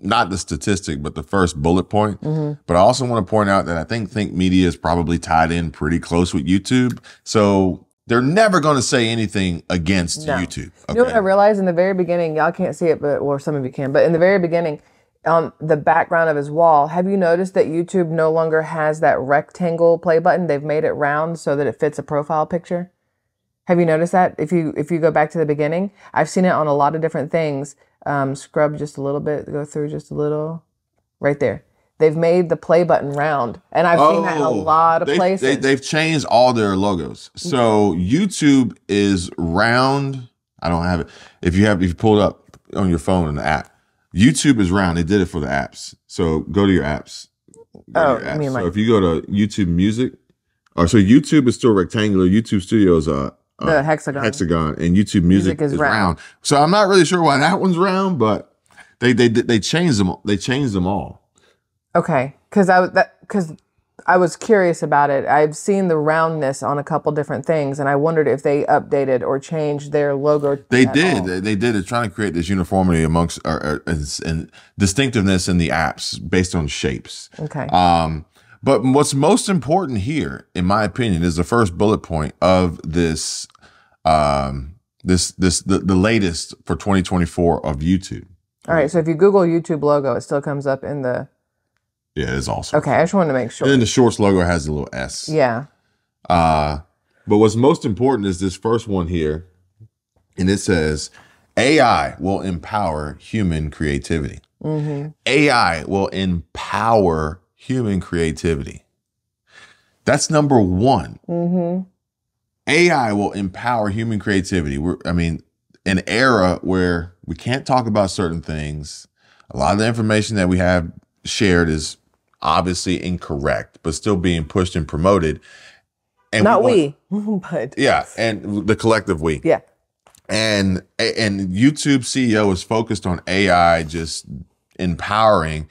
not the statistic, but the first bullet point. But I also want to point out that I think Media is probably tied in pretty close with YouTube. So they're never going to say anything against YouTube. Okay? You know what I realized in the very beginning, y'all can't see it, or some of you can, but in the very beginning, on the background of his wall, have you noticed that YouTube no longer has that rectangle play button? They've made it round so that it fits a profile picture. Have you noticed that? If you go back to the beginning, I've seen it on a lot of different things. Scrub just a little bit, go through just a little, right there. They've made the play button round, and I've seen that in a lot of places. They've changed all their logos. So YouTube is round. I don't have it. If you pull it up on your phone in the app, YouTube is round. They did it for the apps. So go to your apps. So if you go to YouTube Music, YouTube is still rectangular. YouTube Studios the hexagon, and YouTube Music is round. So I'm not really sure why that one's round, but they changed them. They changed them all. Okay, because I was curious about it. I've seen the roundness on a couple different things, and I wondered if they updated or changed their logo. They did. They did. It's trying to create this uniformity amongst and distinctiveness in the apps based on shapes. Okay. But what's most important here, in my opinion, is the first bullet point of this, the latest for 2024 of YouTube. All right. So if you Google YouTube logo, it still comes up in the. Yeah, it's awesome. Okay, I just wanted to make sure. And then the Shorts logo has a little S. Yeah. But what's most important is this first one here, and it says, AI will empower human creativity. AI will empower human creativity. That's number one. AI will empower human creativity. An era where we can't talk about certain things. A lot of the information that we have shared is obviously incorrect, but still being pushed and promoted. And but yeah, and the collective we. Yeah. And YouTube CEO is focused on AI just empowering.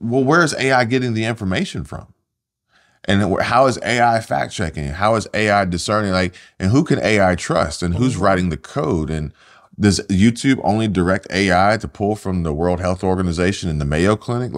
Well, where's AI getting the information from? And how is AI fact checking? How is AI discerning? And who can AI trust? And who's writing the code? And does YouTube only direct AI to pull from the World Health Organization and the Mayo Clinic?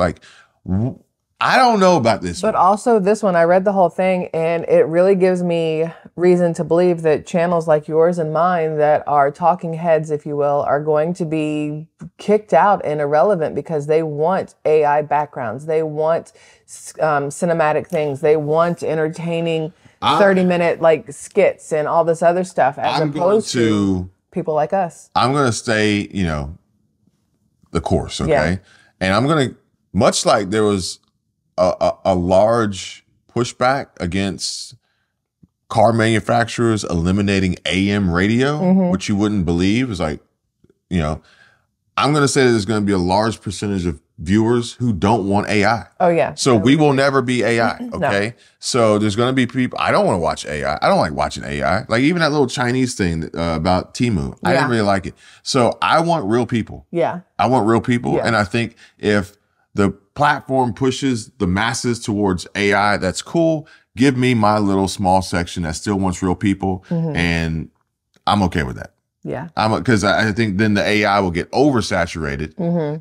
I don't know about this. But also this one, I read the whole thing, and it really gives me reason to believe that channels like yours and mine that are talking heads, if you will, are going to be kicked out and irrelevant because they want AI backgrounds. They want cinematic things. They want entertaining 30-minute like skits and all this other stuff as opposed to people like us. I'm going to stay, you know, the course, okay? Yeah. And I'm going to, much like there was a large pushback against car manufacturers eliminating AM radio, which you wouldn't believe is like, you know, I'm going to say that there's going to be a large percentage of viewers who don't want AI. Oh, yeah. So we will never be AI, okay? No. So there's going to be people, I don't want to watch AI. I don't like watching AI. Like even that little Chinese thing about Temu, I didn't really like it. So I want real people. Yeah. I want real people. Yeah. And I think if the platform pushes the masses towards AI, that's cool. Give me my little small section that still wants real people, and I'm okay with that. Yeah, because I think then the AI will get oversaturated,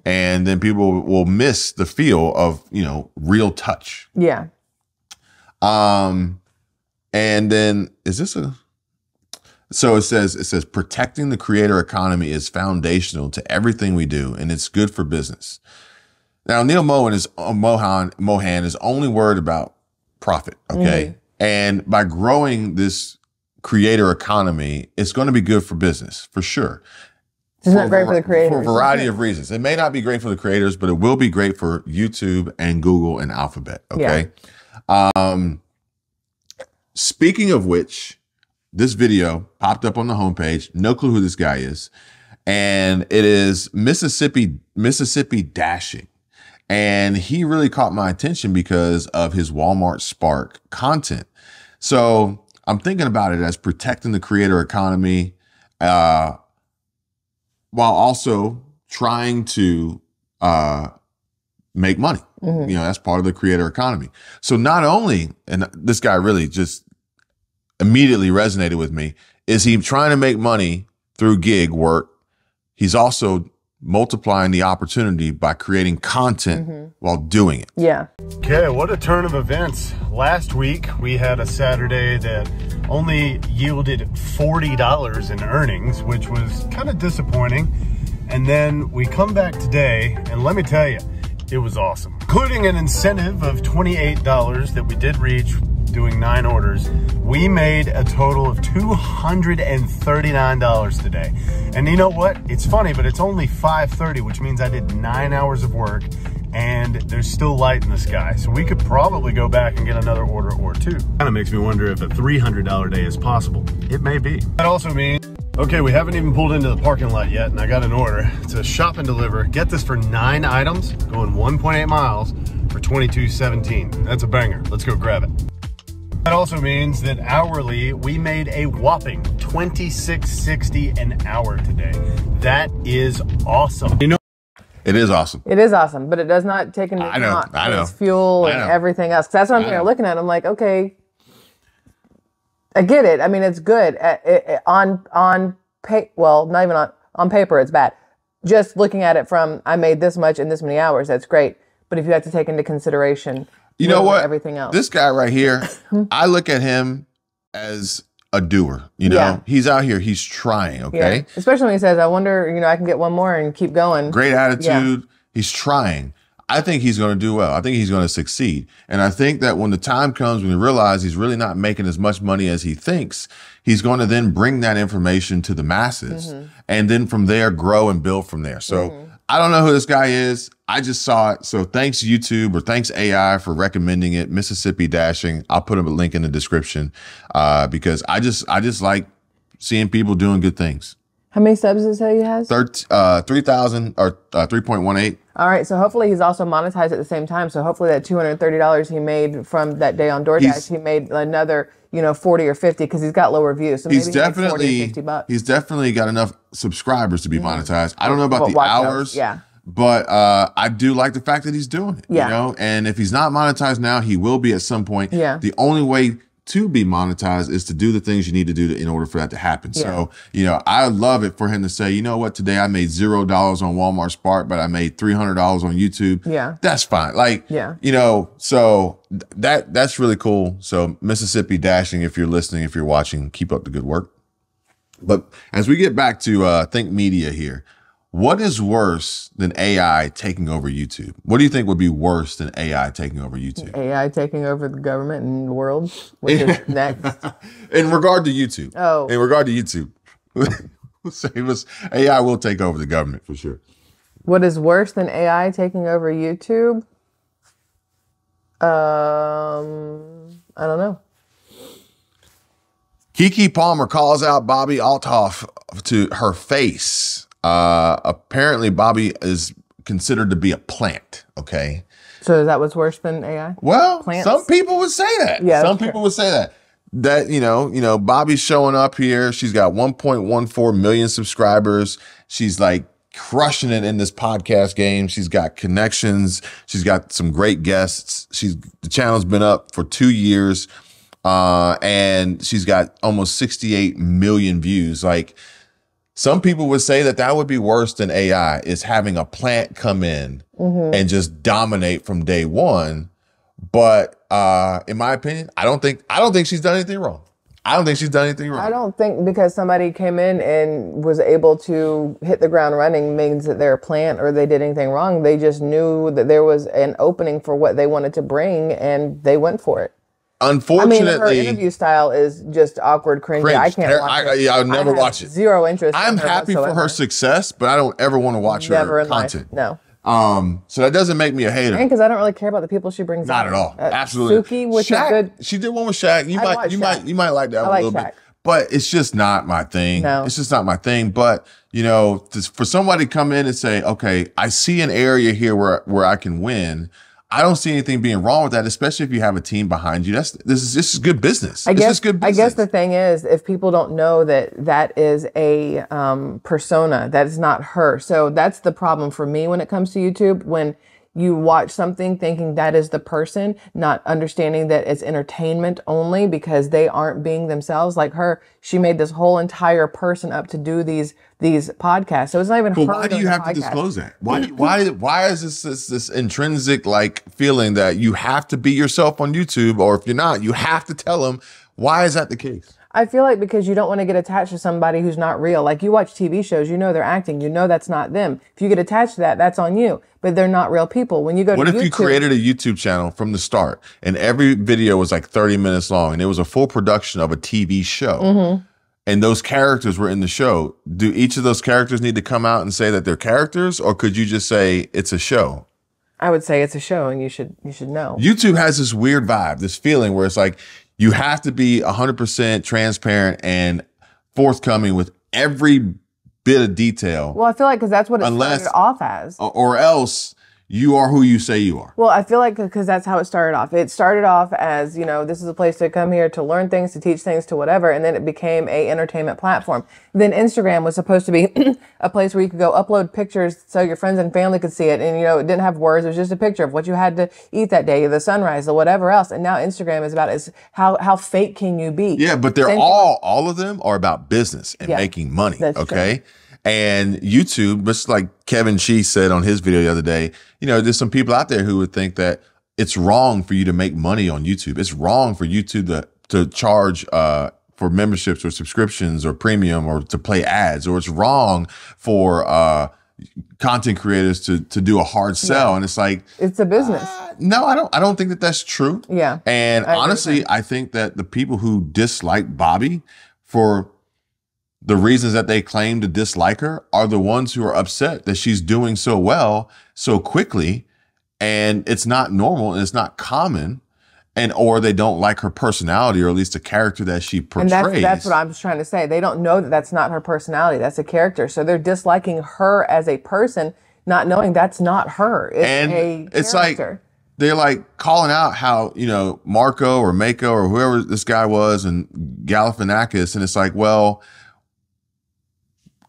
and then people will miss the feel of, you know, real touch. Yeah. And then is this a? So it says protecting the creator economy is foundational to everything we do, and it's good for business. Now Neil Mohan is only worried about profit, okay? And by growing this creator economy, it's going to be good for business, for sure. It's not great for the creators. For a variety of reasons. It may not be great for the creators, but it will be great for YouTube and Google and Alphabet, okay? Yeah. Speaking of which, this video popped up on the homepage. No clue who this guy is. And it is Mississippi Dashing. And he really caught my attention because of his Walmart Spark content. So I'm thinking about it as protecting the creator economy while also trying to make money. You know, that's part of the creator economy. So not only, and this guy really just immediately resonated with me, is he trying to make money through gig work, he's also multiplying the opportunity by creating content while doing it. Yeah. Okay, what a turn of events. Last week, we had a Saturday that only yielded $40 in earnings, which was kind of disappointing. And then we come back today, and let me tell you, it was awesome. Including an incentive of $28 that we did reach doing 9 orders, we made a total of $239 today. And you know what? It's funny, but it's only 5:30, which means I did 9 hours of work, and there's still light in the sky. So we could probably go back and get another order or two. Kind of makes me wonder if a $300 day is possible. It may be. That also means, okay, we haven't even pulled into the parking lot yet, and I got an order. It's a shop and deliver. Get this for 9 items, going 1.8 miles for $22.17. That's a banger. Let's go grab it. That also means that hourly, we made a whopping $26.60 an hour today. That is awesome. You know, it is awesome. It is awesome, but it does not take into account his fuel and everything else. Because that's what I'm here looking at. I'm like, okay, I get it. I mean, it's good on paper, it's bad. Just looking at it from, I made this much in this many hours, that's great. But if you have to take into consideration, you know what? Everything else. This guy right here, I look at him as a doer. You know, he's out here, he's trying. Okay. Yeah. Especially when he says, I wonder, you know, I can get one more and keep going. Great attitude. Yeah. He's trying. I think he's going to do well. I think he's going to succeed. And I think that when the time comes when he realizes he's really not making as much money as he thinks, he's going to then bring that information to the masses and then from there grow and build from there. So I don't know who this guy is. I just saw it. So thanks YouTube or thanks AI for recommending it. Mississippi Dashing. I'll put a link in the description because I just like seeing people doing good things. How many subs does it say he has? 3,000 or 3.18. All right. So hopefully he's also monetized at the same time. So hopefully that $230 he made from that day on DoorDash, he made another, you know, 40 or 50 because he's got lower views. So maybe he's definitely, he's definitely got enough subscribers to be monetized. I don't know about the hours. But I do like the fact that he's doing it, you know? And if he's not monetized now, he will be at some point. The only way to be monetized is to do the things you need to do in order for that to happen. So, you know, I love it for him to say, you know what, today I made $0 on Walmart Spark, but I made $300 on YouTube. Yeah. That's fine. Like, you know, so that's really cool. So Mississippi Dashing, if you're listening, if you're watching, keep up the good work. But as we get back to Think Media here, what is worse than AI taking over YouTube? What do you think would be worse than AI taking over YouTube? AI taking over the government and the world, which is next. In regard to YouTube. Oh. In regard to YouTube. AI will take over the government for sure. What is worse than AI taking over YouTube? I don't know. Keke Palmer calls out Bobby Althoff to her face. Apparently Bobby is considered to be a plant. Okay. So is that what's worse than AI? Well, Plants? Some people would say that. Yeah, some people would say that. That, you know, Bobby's showing up here. She's got 1.14 million subscribers. She's like crushing it in this podcast game. She's got connections. She's got some great guests. The channel's been up for 2 years. And she's got almost 68 million views. Like, some people would say that would be worse than AI, is having a plant come in and just dominate from day one. But in my opinion, I don't think she's done anything wrong. I don't think because somebody came in and was able to hit the ground running means that they're a plant or they did anything wrong. They just knew that there was an opening for what they wanted to bring and they went for it. Unfortunately, I mean, her interview style is just awkward, cringy. I can't watch it. I'll never watch it. Zero interest. I'm happy for her success, but I don't ever want to watch her content. No. So that doesn't make me a hater. And because I don't really care about the people she brings. Not at all. Absolutely. Suki, which Shaq, is good. She did one with Shaq. You might like that one a little bit. But it's just not my thing. No. It's just not my thing. But, you know, for somebody to come in and say, okay, I see an area here where I can win. I don't see anything being wrong with that, especially if you have a team behind you. This is good business. I guess the thing is, if people don't know that is a persona, that is not her. So that's the problem for me when it comes to YouTube. When you watch something thinking that is the person, not understanding that it's entertainment only because they aren't being themselves. Like her, she made this whole entire person up to do these podcasts. So it's not even her. But why do you have to disclose that? Why is this intrinsic like feeling that you have to be yourself on YouTube, or if you're not, you have to tell them? Why is that the case? I feel like because you don't want to get attached to somebody who's not real. Like you watch TV shows, you know they're acting, you know that's not them. If you get attached to that, that's on you. But they're not real people. When you go to YouTube. What if you created a YouTube channel from the start and every video was like 30 minutes long and it was a full production of a TV show and those characters were in the show? Do each of those characters need to come out and say that they're characters, or could you just say it's a show? I would say it's a show and you should know. YouTube has this weird vibe, this feeling where it's like, you have to be 100% transparent and forthcoming with every bit of detail. Well, I feel like because that's what it started off as. Or else you are who you say you are. Well, I feel like because that's how it started off. It started off as, you know, this is a place to come here to learn things, to teach things, to whatever. And then it became a entertainment platform. Then Instagram was supposed to be a place where you could go upload pictures so your friends and family could see it. And, you know, it didn't have words. It was just a picture of what you had to eat that day, the sunrise, or whatever else. And now Instagram is about how fake can you be? Yeah, but they're all of them are about business and making money. That's okay. True. And YouTube, just like Kevin Shee said on his video the other day, you know, there's some people out there who would think that it's wrong for you to make money on YouTube. It's wrong for YouTube to charge for memberships or subscriptions or premium or to play ads, or it's wrong for content creators to do a hard sell. Yeah. And it's like, it's a business. No, I don't think that that's true. Yeah. And honestly, I think that the people who dislike Bobby for the reasons that they claim to dislike her are the ones who are upset that she's doing so well so quickly, and it's not normal and it's not common, or they don't like her personality, or at least the character that she portrays. And that's what I was trying to say. They don't know that that's not her personality. That's a character. So they're disliking her as a person, not knowing that's not her. It's a character. It's like they're like calling out how, you know, Marco or Mako or whoever this guy was and Galifianakis, and it's like, well,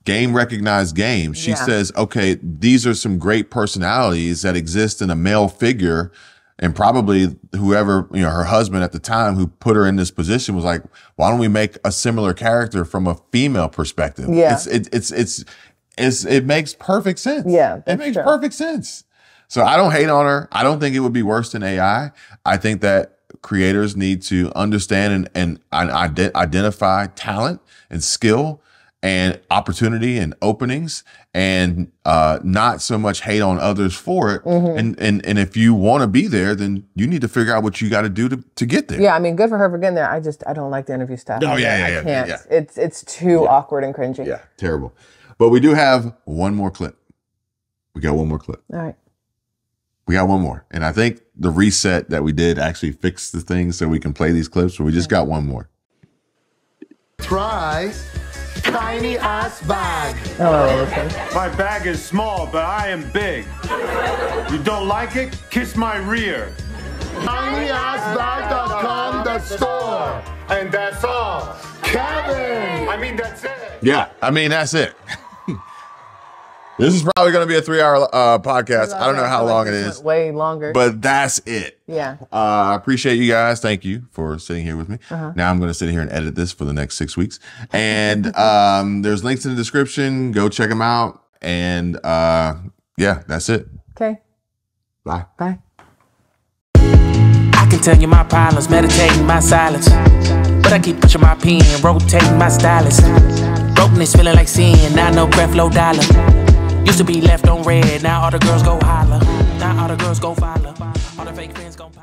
game recognized game. She says, okay, these are some great personalities that exist in a male figure And probably whoever, you know, her husband at the time who put her in this position was like, why don't we make a similar character from a female perspective? Yeah. It makes perfect sense. Yeah. It makes perfect sense. So I don't hate on her. I don't think it would be worse than AI. I think that creators need to understand and identify talent and skill and opportunity and openings, and not so much hate on others for it. And if you want to be there, then you need to figure out what you got to do to get there. Yeah, I mean, good for her for getting there. I don't like the interview style. Oh, I can't. It's too awkward and cringy. Yeah, terrible. But we do have one more clip. We got one more clip. All right. We got one more. And I think the reset that we did actually fixed the things so we can play these clips, but we just got one more. Try tiny ass bag. Oh, okay. My bag is small, but I am big. You don't like it? Kiss my rear. TinyAssBag.com, the store. And that's all. Kevin! I mean, that's it. Yeah, I mean, that's it. This is probably going to be a 3-hour podcast. I don't know how long it is. Way longer. But that's it. Yeah. I appreciate you guys. Thank you for sitting here with me. Now I'm going to sit here and edit this for the next 6 weeks. And there's links in the description. Go check them out. And yeah, that's it. Okay. Bye. Bye. I can tell you my problems, meditating my silence. But I keep pushing my pen, rotating my stylus. Brokenness feeling like sin, now no breath, low dollar. Used to be left on red, now all the girls go holler. Now all the girls go follow. All the fake fans go pop.